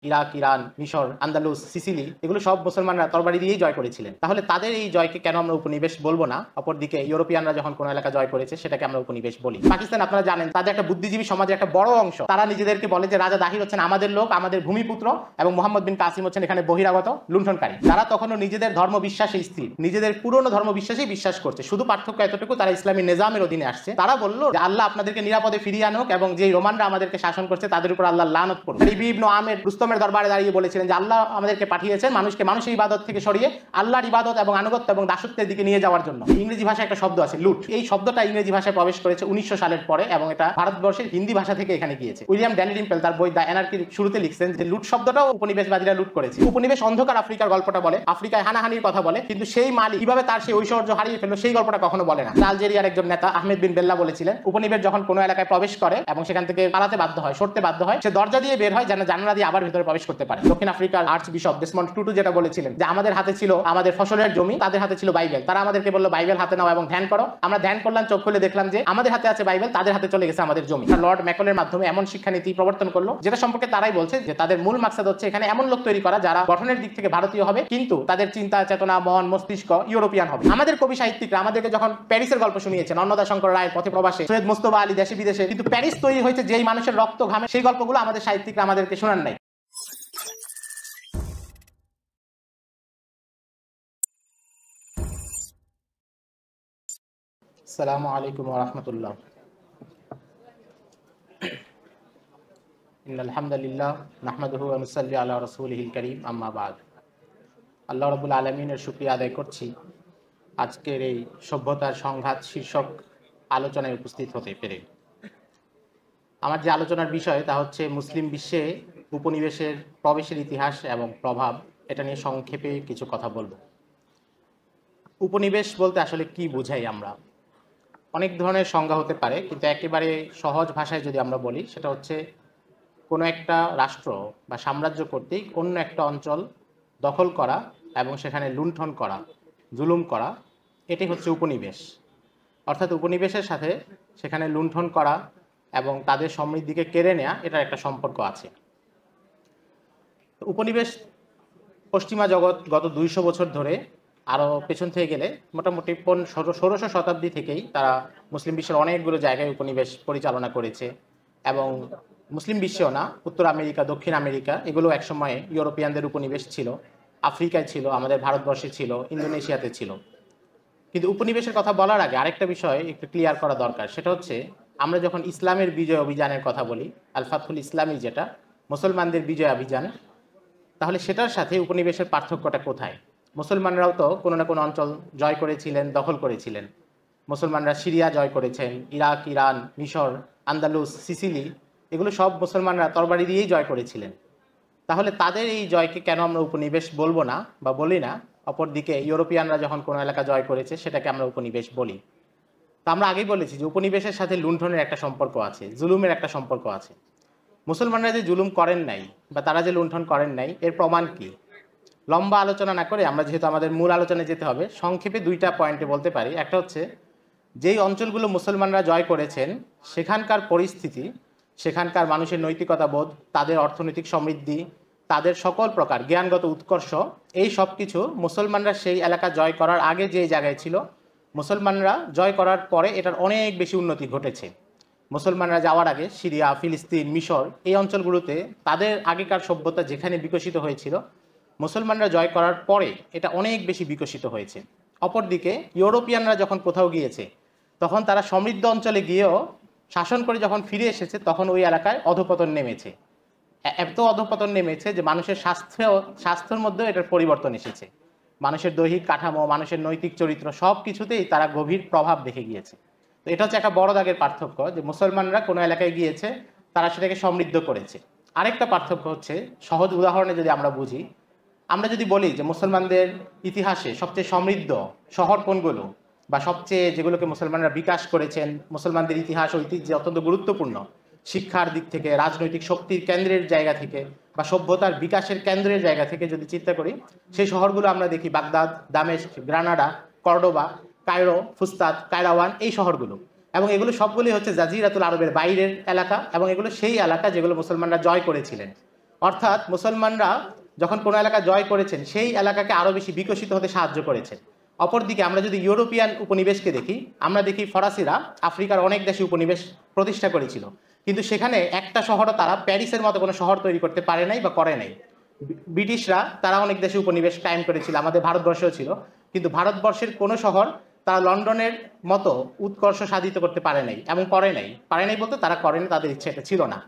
Iraq, Iran, মিশর, Andalus, Sicily এগুলো সব মুসলমানরা তরবারি দিয়েই জয় করেছিলেন। তাহলে তাদের এই জয়কে কেন আমরা উপনিবেশ বলবো না? অপরদিকে ইউরোপিয়ানরা যখন কোনো এলাকা জয় করেছে সেটাকে আমরা উপনিবেশ বলি। পাকিস্তান আপনারা জানেন তাদের একটা বুদ্ধিজীবী সমাজের একটা বড় অংশ তারা নিজেদেরকে বলে যে রাজা দাহির হচ্ছেন আমাদের লোক, আমাদের ভূমিপুত্র, এবং মোহাম্মদ বিন কাসিম হচ্ছেন এখানে বহিরাগত লুণ্ঠনকারী। তারা তখনও নিজেদের ধর্ম বিশ্বাসে স্থির, নিজেদের পুরনো ধর্ম বিশ্বাসেই বিশ্বাস করছে। শুধু পার্থক্য এতটুকু, তারা ইসলামী নিজামের অধীনে আসছে। তারা বললো যে আল্লাহ আপনাদেরকে নিরাপদে ফিরিয়ে আনুক এবং যে রোমানরা আমাদেরকে শাসন করছে তাদের উপর আল্লাহ লানত করুন। ইবনে আমের রুস্তমের দরবারে দাঁড়িয়ে বলেছিলেন যে আল্লাহ আমাদেরকে পাঠিয়েছেন মানুষকে মানুষের ইবাদত থেকে সরিয়ে আল্লাহর ইবাদত এবং আনুগত্য এবং দাসত্বের দিকে নিয়ে যাওয়ার জন্য। ইংরেজি ভাষায় একটা শব্দ আছে লুট, এই শব্দটা ইংরেজি ভাষায় প্রবেশ করেছে 1900 সালের পরে এবং এটা ভারতবর্ষের হিন্দি ভাষা থেকে এখানে গিয়েছে। উইলিয়াম ড্যানিডিম্পল তার বই দ্য অ্যানার্কির শুরুতে লিখছেন যে লুট শব্দটাও উপনিবেশবাদীরা লুট করেছে। উপনিবেশ অন্ধকার আফ্রিকার গল্পটা বলে, আফ্রিকায় হানাহানির কথা বলে, কিন্তু সেই মালিক কিভাবে তার সেই ঐশ্বর্য হারিয়ে ফেললো সেই গল্পটা কখনো বলে না। আলজেরিয়ার একজন নেতা আহমেদ বিন বেল্লা বলেছিলেন উপনিবেশ যখন কোনো এলাকায় প্রবেশ করে এবং সেখান থেকে পালাতে বাধ্য হয়, সরতে বাধ্য হয়, সে দরজা দিয়ে বের হয় যেন জানালা দিয়ে আবার ভিতরে প্রবেশ করতে পারে। দক্ষিণ আফ্রিকার আর্চ বিশপ ডেসমন্ড টুটু যেটা বলেছিলেন যে আমাদের হাতে ছিল আমাদের ফসলের জমি, তাদের হাতে ছিল বাইবেল। তারা আমাদেরকে বললো বাইবেল হাতে নাও এবং ধ্যান করো। আমরা ধ্যান করলাম, চোখ খুলে দেখলাম যে আমাদের হাতে আছে বাইবেল, তাদের হাতে চলে গেছে আমাদের জমি। লর্ড ম্যাকলের মাধ্যমে এমন শিক্ষানীতি প্রবর্তন করলো যেটা সম্পর্কে তারাই বলছে যে তাদের মূল মাকসাদ হচ্ছে এখানে এমন লোক তৈরি করা যারা গঠনের দিক থেকে ভারতীয় হবে কিন্তু তাদের চিন্তা চেতনা মন মস্তিষ্ক ইউরোপিয়ান হবে। আমাদের কবি সাহিত্যিকরা আমাদেরকে যখন প্যারিসের গল্প শুনিয়েছেন, অন্নদাশঙ্কর রায়ের পথে প্রবাসে, সৈয়দ মুস্তফা আলী দেশে বিদেশে, কিন্তু প্যারিস তৈরি হয়েছে যেই মানুষের রক্ত ঘামে, সেই গল্পগুলো আমাদের সাহিত্যিকরা আমাদেরকে শোনান নাই। আসসালামু আলাইকুম ওয়া রাহমাতুল্লাহ। ইন্নাল হামদালিল্লাহ নাহমাদুহু ওয়া নুসাল্লি আলা রাসূলিহিল কারীম, আম্মা বাদ। আল্লাহ রাব্বুল আলামিনের শুকরিয়া আদায় করছি আজকের এই সভ্যতার সংঘাত শীর্ষক আলোচনায় উপস্থিত হতে পেরে। আমার যে আলোচনার বিষয় তা হচ্ছে মুসলিম বিশ্বে উপনিবেশের প্রবেশের ইতিহাস এবং প্রভাব। এটা নিয়ে সংক্ষেপে কিছু কথা বলবো। উপনিবেশ বলতে আসলে কি বুঝাই আমরা? অনেক ধরনের সংজ্ঞা হতে পারে, কিন্তু একেবারে সহজ ভাষায় যদি আমরা বলি সেটা হচ্ছে কোনো একটা রাষ্ট্র বা সাম্রাজ্য কর্তৃক অন্য একটা অঞ্চল দখল করা এবং সেখানে লুণ্ঠন করা, জুলুম করা, এটাই হচ্ছে উপনিবেশ। অর্থাৎ উপনিবেশের সাথে সেখানে লুণ্ঠন করা এবং তাদের সমৃদ্ধিকে কেড়ে নেওয়া, এটার একটা সম্পর্ক আছে। উপনিবেশ পশ্চিমা জগৎ গত 200 বছর ধরে, আরও পেছন থেকে গেলে মোটামুটি 1600 শতাব্দী থেকেই তারা মুসলিম বিশ্বের অনেকগুলো জায়গায় উপনিবেশ পরিচালনা করেছে। এবং মুসলিম বিশ্বেও না, উত্তর আমেরিকা, দক্ষিণ আমেরিকা এগুলো একসময়ে ইউরোপিয়ানদের উপনিবেশ ছিল, আফ্রিকায় ছিল, আমাদের ভারতবর্ষে ছিল, ইন্দোনেশিয়াতে ছিল। কিন্তু উপনিবেশের কথা বলার আগে আরেকটা বিষয় একটু ক্লিয়ার করা দরকার, সেটা হচ্ছে আমরা যখন ইসলামের বিজয় অভিযানের কথা বলি, আল ফাতহুল ইসলামী, যেটা মুসলমানদের বিজয় অভিযান, তাহলে সেটার সাথে উপনিবেশের পার্থক্যটা কোথায়? মুসলমানরাও তো কোনো না কোনো অঞ্চল জয় করেছিলেন, দখল করেছিলেন। মুসলমানরা সিরিয়া জয় করেছেন, ইরাক, ইরান, মিশর, আন্দালুস, সিসিলি এগুলো সব মুসলমানরা তরবারি দিয়েই জয় করেছিলেন। তাহলে তাদের এই জয়কে কেন আমরা উপনিবেশ বলবো না বা বলি না? অপরদিকে ইউরোপিয়ানরা যখন কোনো এলাকা জয় করেছে সেটাকে আমরা উপনিবেশ বলি। তা আমরা আগেই বলেছি যে উপনিবেশের সাথে লুণ্ঠনের একটা সম্পর্ক আছে, জুলুমের একটা সম্পর্ক আছে। মুসলমানরা যে জুলুম করেন নাই বা তারা যে লুণ্ঠন করেন নাই, এর প্রমাণ কি? লম্বা আলোচনা না করে আমরা যেহেতু আমাদের মূল আলোচনায় যেতে হবে, সংক্ষেপে 2টা পয়েন্টে বলতে পারি। একটা হচ্ছে যেই অঞ্চলগুলো মুসলমানরা জয় করেছেন সেখানকার পরিস্থিতি, সেখানকার মানুষের নৈতিকতা বোধ, তাদের অর্থনৈতিক সমৃদ্ধি, তাদের সকল প্রকার জ্ঞানগত উৎকর্ষ, এই সব কিছু মুসলমানরা সেই এলাকা জয় করার আগে যে জায়গায় ছিল, মুসলমানরা জয় করার পরে এটার অনেক বেশি উন্নতি ঘটেছে। মুসলমানরা যাওয়ার আগে সিরিয়া, ফিলিস্তিন, মিশর এই অঞ্চলগুলোতে তাদের আগেকার সভ্যতা যেখানে বিকশিত হয়েছিল, মুসলমানরা জয় করার পরে এটা অনেক বেশি বিকশিত হয়েছে। অপরদিকে ইউরোপিয়ানরা যখন কোথাও গিয়েছে তখন তারা সমৃদ্ধ অঞ্চলে গিয়েও শাসন করে যখন ফিরে এসেছে তখন ওই এলাকায় অধঃপতন নেমেছে। এত অধঃপতন নেমেছে যে মানুষের স্বাস্থ্যের মধ্যেও এটার পরিবর্তন এসেছে। মানুষের দৈহিক কাঠামো, মানুষের নৈতিক চরিত্র সব কিছুতেই তারা গভীর প্রভাব দেখে গিয়েছে। তো এটা হচ্ছে একটা বড় দাগের পার্থক্য যে মুসলমানরা কোনো এলাকায় গিয়েছে, তারা সেটাকে সমৃদ্ধ করেছে। আরেকটা পার্থক্য হচ্ছে, সহজ উদাহরণে যদি আমরা বুঝি, আমরা যদি বলি যে মুসলমানদের ইতিহাসে সবচেয়ে সমৃদ্ধ শহর কোনগুলো বা সবচেয়ে যেগুলোকে মুসলমানরা বিকাশ করেছেন, মুসলমানদের ইতিহাস ঐতিহ্যে অত্যন্ত গুরুত্বপূর্ণ, শিক্ষার দিক থেকে, রাজনৈতিক শক্তির কেন্দ্রের জায়গা থেকে বা সভ্যতার বিকাশের কেন্দ্রের জায়গা থেকে যদি চিন্তা করি, সেই শহরগুলো আমরা দেখি Baghdad, দামেস্ক, Granada, Cordoba, Cairo, Fustat, কায়রাওয়ান, এই শহরগুলো। এবং এগুলো সবগুলি হচ্ছে জাজিরাতুল আরবের বাইরের এলাকা এবং এগুলো সেই এলাকা যেগুলো মুসলমানরা জয় করেছিলেন। অর্থাৎ মুসলমানরা যখন কোনো এলাকা জয় করেছেন সেই এলাকাকে আরও বেশি বিকশিত হতে সাহায্য করেছেন। অপরদিকে আমরা যদি ইউরোপিয়ান উপনিবেশকে দেখি, আমরা দেখি ফরাসিরা আফ্রিকার অনেক দেশে উপনিবেশ প্রতিষ্ঠা করেছিল, কিন্তু সেখানে একটা শহরও তারা প্যারিসের মতো কোনো শহর তৈরি করতে পারে নাই বা করে নাই। ব্রিটিশরা তারা অনেক দেশে উপনিবেশ কায়েম করেছিল, আমাদের ভারতবর্ষেও ছিল, কিন্তু ভারতবর্ষের কোনো শহর তারা লন্ডনের মতো উৎকর্ষ সাধিত করতে পারে নাই এবং পারে নাই বলতে তারা করেনি, তাদের ইচ্ছে এটা ছিল না।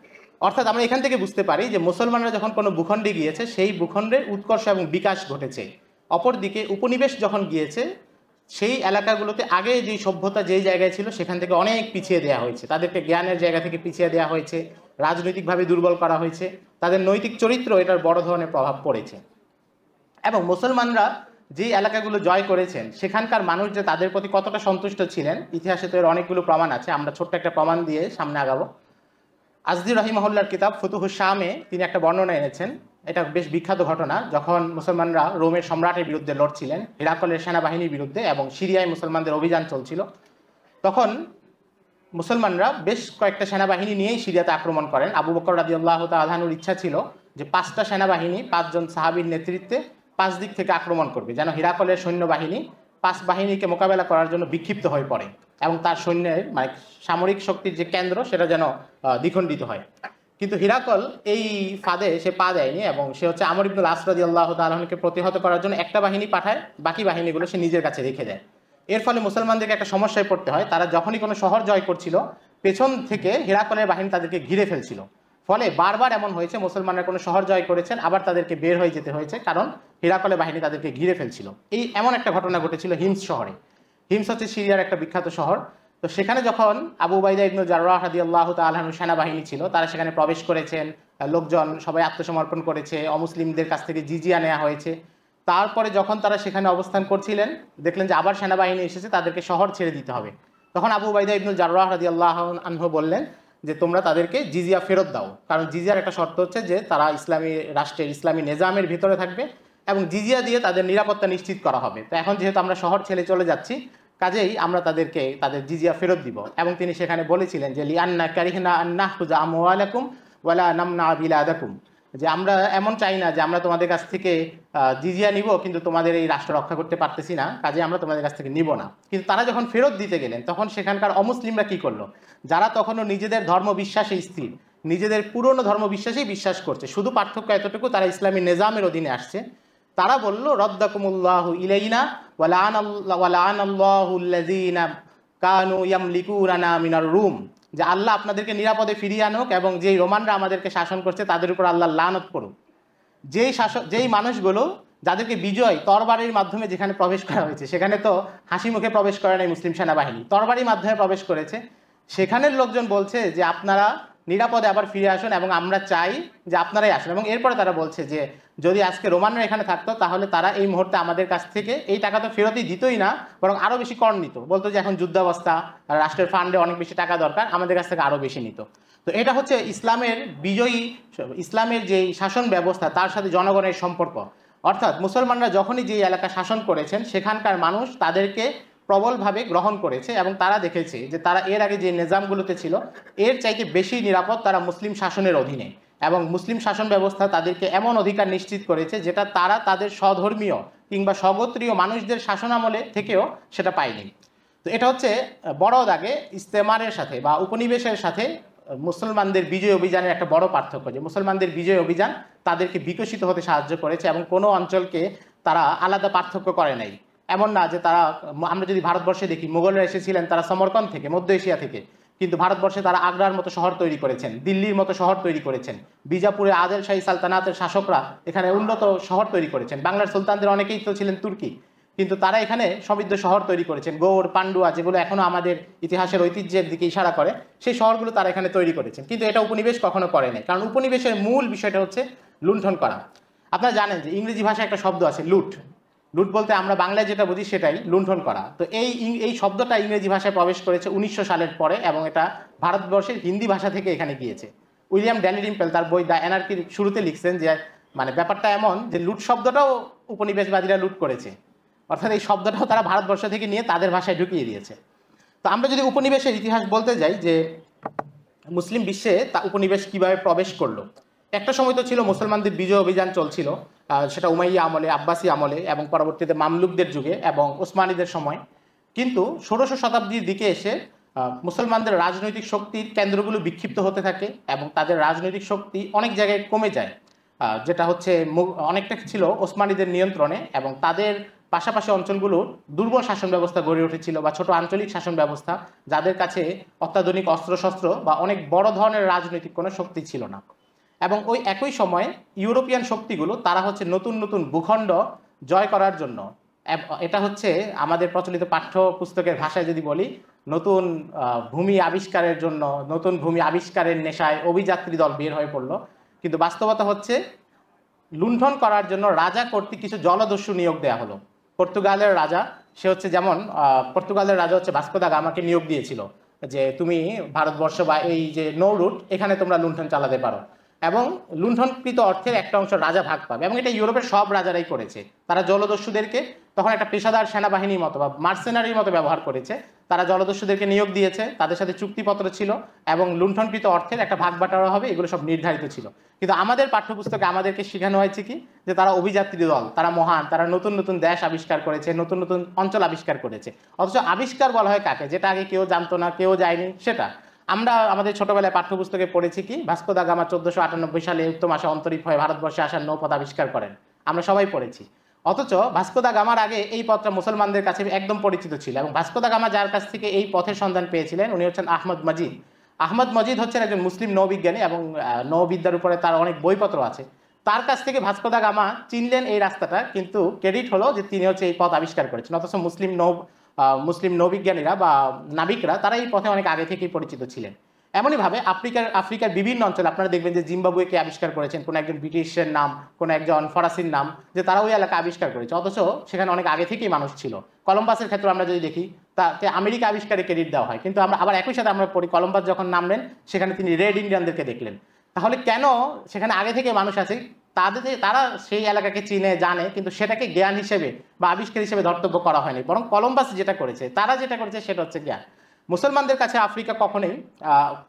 অর্থাৎ আমরা এখান থেকে বুঝতে পারি যে মুসলমানরা যখন কোনো ভূখণ্ডে গিয়েছে সেই ভূখণ্ডের উৎকর্ষ এবং বিকাশ ঘটেছে। অপরদিকে উপনিবেশ যখন গিয়েছে সেই এলাকাগুলোতে আগে যেই সভ্যতা যেই জায়গায় ছিল সেখান থেকে অনেক পিছিয়ে দেওয়া হয়েছে, তাদেরকে জ্ঞানের জায়গা থেকে পিছিয়ে দেওয়া হয়েছে, রাজনৈতিকভাবে দুর্বল করা হয়েছে, তাদের নৈতিক চরিত্র এটার বড় ধরনের প্রভাব পড়েছে। এবং মুসলমানরা যে এলাকাগুলো জয় করেছেন সেখানকার মানুষ যে তাদের প্রতি কতটা সন্তুষ্ট ছিলেন, ইতিহাসে তো এর অনেকগুলো প্রমাণ আছে। আমরা ছোট্ট একটা প্রমাণ দিয়ে সামনে আগাবো। আজদি রহিমাহুল্লাহর কিতাব ফুতুহুশ শামে তিনি একটা বর্ণনা এনেছেন, এটা বেশ বিখ্যাত ঘটনা। যখন মুসলমানরা রোমের সম্রাটের বিরুদ্ধে লড়ছিলেন, হিরাকলের সেনাবাহিনীর বিরুদ্ধে, এবং সিরিয়ায় মুসলমানদের অভিযান চলছিল, তখন মুসলমানরা বেশ কয়েকটা সেনাবাহিনী নিয়েই সিরিয়াতে আক্রমণ করেন। আবু বকর রাদিয়াল্লাহু তাআলা আনহুর ইচ্ছা ছিল যে 5টা সেনাবাহিনী 5 জন সাহাবীর নেতৃত্বে 5 দিক থেকে আক্রমণ করবে, যেন হিরাকলের সৈন্যবাহিনী 5 বাহিনীকে মোকাবেলা করার জন্য বিক্ষিপ্ত হয়ে পড়ে এবং তার সৈন্যের মানে সামরিক শক্তির যে কেন্দ্র সেটা যেন দ্বিখণ্ডিত হয়। কিন্তু হিরাকল এই ফাঁদে সে পা দেয়নি এবং সে হচ্ছে আমর ইবনুল আস রাদিয়াল্লাহু তাআলা আনহুকে প্রতিহত করার জন্য একটা বাহিনী পাঠায়, বাকি বাহিনীগুলো সে নিজের কাছে রেখে দেয়। এর ফলে মুসলমানদেরকে একটা সমস্যায় পড়তে হয়, তারা যখনই কোনো শহর জয় করছিল পেছন থেকে হিরাকলের বাহিনী তাদেরকে ঘিরে ফেলছিল। ফলে বারবার এমন হয়েছে মুসলমানরা কোনো শহর জয় করেছেন আবার তাদেরকে বের হয়ে যেতে হয়েছে, কারণ হিরাকলের বাহিনী তাদেরকে ঘিরে ফেলছিল। এই এমন একটা ঘটনা ঘটেছিল হিমস শহরে। হিমস হচ্ছে সিরিয়ার একটা বিখ্যাত শহর। তো সেখানে যখন আবু উবাইদা ইবনে জাররাহ রাদিয়াল্লাহু তাআলা আনহু সেনাবাহিনী ছিল, তারা সেখানে প্রবেশ করেছেন, লোকজন সবাই আত্মসমর্পণ করেছে, অমুসলিমদের কাছ থেকে জিজিয়া নেওয়া হয়েছে। তারপরে যখন তারা সেখানে অবস্থান করছিলেন দেখলেন যে আবার সেনাবাহিনী এসেছে, তাদেরকে শহর ছেড়ে দিতে হবে। তখন আবু উবাইদা ইবনে জাররাহ রাদিয়াল্লাহু আনহু বললেন যে তোমরা তাদেরকে জিজিয়া ফেরত দাও, কারণ জিজিয়ার একটা শর্ত হচ্ছে যে তারা ইসলামী রাষ্ট্রের ইসলামী নিজামের ভিতরে থাকবে এবং জিজিয়া দিয়ে তাদের নিরাপত্তা নিশ্চিত করা হবে। তো এখন যেহেতু আমরা শহর ছেড়ে চলে যাচ্ছি, কাজেই আমরা তাদেরকে তাদের জিজিয়া ফেরত দিব। এবং তিনি সেখানে বলেছিলেন যে লিআন্না কারিহনা আন নাখুযা আমওয়ালাকুম ওয়ালা নামনা বিলাদাকুম, যে আমরা এমন চাই না যে আমরা তোমাদের কাছ থেকে জিজিয়া নিব কিন্তু তোমাদের এই রাষ্ট্র রক্ষা করতে পারতেছি না, কাজে আমরা তোমাদের কাছ থেকে নিব না। কিন্তু তারা যখন ফেরত দিতে গেলেন তখন সেখানকার অমুসলিমরা কি করলো, যারা তখনও নিজেদের ধর্ম বিশ্বাসে স্থির, নিজেদের পুরনো ধর্ম বিশ্বাসেই বিশ্বাস করছে, শুধু পার্থক্য এতটুকু তারা ইসলামী নিজামের অধীনে আসছে, তারা বলল রদ্দাকুমুল্লাহু ইলাইনা ওয়ালাআনাল্লাহুল্লাযীনা কানু ইয়ামলিকুনা মিনার রুম, যে আল্লাহ আপনাদেরকে নিরাপদে ফিরিয়ে আনুক এবং যেই রোমানরা আমাদেরকে শাসন করছে তাদের উপর আল্লাহ লানত করুক। যেই মানুষগুলো যাদেরকে বিজয় তরবারির মাধ্যমে যেখানে প্রবেশ করা হয়েছে, সেখানে তো হাসি মুখে প্রবেশ করে নাই মুসলিম সেনাবাহিনী, তরবারির মাধ্যমে প্রবেশ করেছে, সেখানের লোকজন বলছে যে আপনারা নিরাপদে আবার ফিরে আসুন এবং আমরা চাই যে আপনারাই আসুন। এবং এরপরে তারা বলছে যে যদি আজকে রোমানরা এখানে থাকতো তাহলে তারা এই মুহূর্তে আমাদের কাছ থেকে এই টাকা তো ফেরতই দিতই না, বরং আরও বেশি কর নিত, বলতো যে এখন যুদ্ধাবস্থা, রাষ্ট্রের ফান্ডে অনেক বেশি টাকা দরকার, আমাদের কাছ থেকে আরও বেশি নিত। তো এটা হচ্ছে ইসলামের বিজয়ী, ইসলামের যে শাসন ব্যবস্থা তার সাথে জনগণের সম্পর্ক। অর্থাৎ মুসলমানরা যখনই যে এলাকা শাসন করেছেন সেখানকার মানুষ তাদেরকে প্রবলভাবে গ্রহণ করেছে এবং তারা দেখেছে যে তারা এর আগে যে নিজামগুলোতে ছিল এর চাইতে বেশি নিরাপদ তারা মুসলিম শাসনের অধীনে, এবং মুসলিম শাসন ব্যবস্থা তাদেরকে এমন অধিকার নিশ্চিত করেছে যেটা তারা তাদের স্বধর্মীয় কিংবা স্বগোত্রীয় মানুষদের শাসনামলে থেকেও সেটা পায়নি। তো এটা হচ্ছে বড় দাগে ইস্তেমারের সাথে বা উপনিবেশের সাথে মুসলমানদের বিজয় অভিযানের একটা বড় পার্থক্য, যে মুসলমানদের বিজয় অভিযান তাদেরকে বিকশিত হতে সাহায্য করেছে এবং কোনো অঞ্চলকে তারা আলাদা পার্থক্য করে নাই। এমন না যে তারা, আমরা যদি ভারতবর্ষে দেখি মুঘলরা এসেছিলেন তারা সমরকন্দ থেকে, মধ্য এশিয়া থেকে, কিন্তু ভারতবর্ষে তারা আগ্রার মতো শহর তৈরি করেছেন, দিল্লির মতো শহর তৈরি করেছেন, বিজাপুরে আদেল শাহী সালতানাতের শাসকরা এখানে উন্নত শহর তৈরি করেছেন, বাংলার সুলতানদের অনেকেই তো ছিলেন তুর্কি, কিন্তু তারা এখানে সমৃদ্ধ শহর তৈরি করেছেন, গৌড় পান্ডুয়া যেগুলো এখনো আমাদের ইতিহাসের ঐতিহ্যের দিকে ইশারা করে, সেই শহরগুলো তারা এখানে তৈরি করেছেন। কিন্তু এটা উপনিবেশ কখনো করে নাই, কারণ উপনিবেশের মূল বিষয়টা হচ্ছে লুণ্ঠন করা। আপনারা জানেন যে ইংরেজি ভাষায় একটা শব্দ আছে লুট, লুট বলতে আমরা বাংলায় যেটা বুঝি সেটাই লুণ্ঠন করা। তো এই শব্দটা ইংরেজি ভাষায় প্রবেশ করেছে 1900 সালের পরে এবং এটা ভারতবর্ষের হিন্দি ভাষা থেকে এখানে গিয়েছে। উইলিয়াম ড্যালিডিম্পেল তার বই দ্য অ্যানার্কির শুরুতে লিখছেন যে মানে ব্যাপারটা এমন যে লুট শব্দটাও উপনিবেশবাদীরা লুট করেছে, অর্থাৎ এই শব্দটাও তারা ভারতবর্ষ থেকে নিয়ে তাদের ভাষায় ঢুকিয়ে দিয়েছে। তো আমরা যদি উপনিবেশের ইতিহাস বলতে যাই যে মুসলিম বিশ্বে তা উপনিবেশ কিভাবে প্রবেশ করলো, একটা সময় তো ছিল মুসলমানদের বিজয় অভিযান চলছিল, সেটা উমাইয়া আমলে, আব্বাসী আমলে এবং পরবর্তীতে মামলুকদের যুগে এবং ওসমানীদের সময়। কিন্তু ষোড়শ শতাব্দীর দিকে এসে মুসলমানদের রাজনৈতিক শক্তির কেন্দ্রগুলো বিক্ষিপ্ত হতে থাকে এবং তাদের রাজনৈতিক শক্তি অনেক জায়গায় কমে যায়, যেটা হচ্ছে অনেকটা ছিল ওসমানীদের নিয়ন্ত্রণে, এবং তাদের পাশাপাশি অঞ্চলগুলোর দুর্বল শাসন ব্যবস্থা গড়ে উঠেছিল বা ছোট আঞ্চলিক শাসন ব্যবস্থা, যাদের কাছে অত্যাধুনিক অস্ত্রশস্ত্র বা অনেক বড় ধরনের রাজনৈতিক কোনো শক্তি ছিল না। এবং ওই একই সময়ে ইউরোপিয়ান শক্তিগুলো তারা হচ্ছে নতুন নতুন ভূখণ্ড জয় করার জন্য, এটা হচ্ছে আমাদের প্রচলিত পাঠ্য পুস্তকের ভাষায় যদি বলি, নতুন ভূমি আবিষ্কারের জন্য, নতুন ভূমি আবিষ্কারের নেশায় অভিযাত্রী দল বের হয়ে পড়লো। কিন্তু বাস্তবতা হচ্ছে লুণ্ঠন করার জন্য রাজা কর্তৃক কিছু জলদস্যু নিয়োগ দেওয়া হলো। পর্তুগালের রাজা, সে হচ্ছে যেমন পর্তুগালের রাজা হচ্ছে ভাস্কো দা গামাকে নিয়োগ দিয়েছিল যে তুমি ভারতবর্ষ বা এই যে নৌ রুট, এখানে তোমরা লুণ্ঠন চালাতে পারো, এবং লুণ্ঠনকৃত অর্থের একটা অংশ রাজা ভাগ পাবে। এবং এটা ইউরোপের সব রাজারাই করেছে। তারা জলদস্যুদেরকে তখন একটা পেশাদার সেনাবাহিনীর মতো বা মার্সেনারির মতো ব্যবহার করেছে। তারা জলদস্যুদেরকে নিয়োগ দিয়েছে, তাদের সাথে চুক্তিপত্র ছিল এবং লুণ্ঠনকৃত অর্থের একটা ভাগ বাটোয়ারা হবে, এগুলো সব নির্ধারিত ছিল। কিন্তু আমাদের পাঠ্যপুস্তকে আমাদেরকে শেখানো হয়েছে কি, যে তারা অভিযাত্রী দল, তারা মহান, তারা নতুন নতুন দেশ আবিষ্কার করেছে, নতুন নতুন অঞ্চল আবিষ্কার করেছে। অথচ আবিষ্কার বলা হয় কাকে, যেটা আগে কেউ জানতো না, কেউ যায়নি। সেটা আমরা আমাদের ছোটবেলায় পাঠ্যপুস্তকে পড়েছি কি, ভাস্কো দা গামা 1498 সালে উত্তম আশা অন্তরীপ হয়ে ভারতবর্ষে আসার নৌপথ আবিষ্কার করেন, আমরা সবাই পড়েছি। অথচ ভাস্কো দা গামার আগে এই পথটা মুসলমানদের কাছে একদম পরিচিত ছিল। এবং ভাস্কো দা গামা যার কাছ থেকে এই পথের সন্ধান পেয়েছিলেন, উনি হচ্ছেন আহমদ মজিদ। আহমদ মজিদ হচ্ছেন একজন মুসলিম নৌবিজ্ঞানী এবং নৌবিদ্যার উপরে তার অনেক বইপত্র আছে। তার কাছ থেকে ভাস্কো দা গামা চিনলেন এই রাস্তাটা, কিন্তু ক্রেডিট হলো যে তিনি হচ্ছে এই পথ আবিষ্কার করেছেন। অথচ মুসলিম নৌবিজ্ঞানীরা বা নাবিকরা তারা এই পথে অনেক আগে থেকেই পরিচিত ছিলেন। এমনইভাবে আফ্রিকার বিভিন্ন অঞ্চলে আপনারা দেখবেন যে জিম্বাবুয়েকে আবিষ্কার করেছেন কোনো একজন ব্রিটিশের নাম, কোনো একজন ফরাসির নাম, যে তারা ওই এলাকা আবিষ্কার করেছে, অথচ সেখানে অনেক আগে থেকেই মানুষ ছিল। কলম্বাসের ক্ষেত্রে আমরা যদি দেখি, তাকে আমেরিকা আবিষ্কারে ক্রেডিট দেওয়া হয়, কিন্তু আমরা আবার একই সাথে আমরা পড়ি কলম্বাস যখন নামলেন সেখানে তিনি রেড ইন্ডিয়ানদেরকে দেখলেন। তাহলে কেন সেখানে আগে থেকে মানুষ আছে, তারা সেই এলাকাকে চিনে জানে, কিন্তু সেটাকে জ্ঞান হিসেবে বা আবিষ্কার হিসেবে ধর্তব্য করা হয়নি, বরং কলম্বাস যেটা করেছে, তারা যেটা করেছে সেটা হচ্ছে জ্ঞান। মুসলমানদের কাছে আফ্রিকা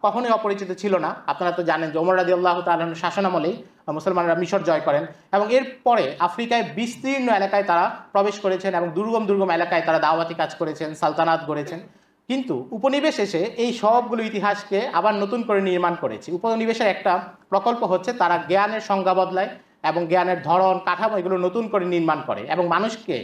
কখনোই অপরিচিত ছিল না। আপনারা তো জানেন যে ওমর রাদিয়াল্লাহু তাআলার শাসনামলেই মুসলমানরা মিশর জয় করেন এবং এরপরে আফ্রিকায় বিস্তীর্ণ এলাকায় তারা প্রবেশ করেছেন এবং দুর্গম দুর্গম এলাকায় তারা দাওয়াতি কাজ করেছেন, সালতানাত গড়েছেন। কিন্তু উপনিবেশ এসে এই সবগুলো ইতিহাসকে আবার নতুন করে নির্মাণ করেছে। উপনিবেশের একটা প্রকল্প হচ্ছে তারা জ্ঞানের সংজ্ঞা বদলায় এবং জ্ঞানের ধরন, কাঠামো এগুলো নতুন করে নির্মাণ করে এবং মানুষকে,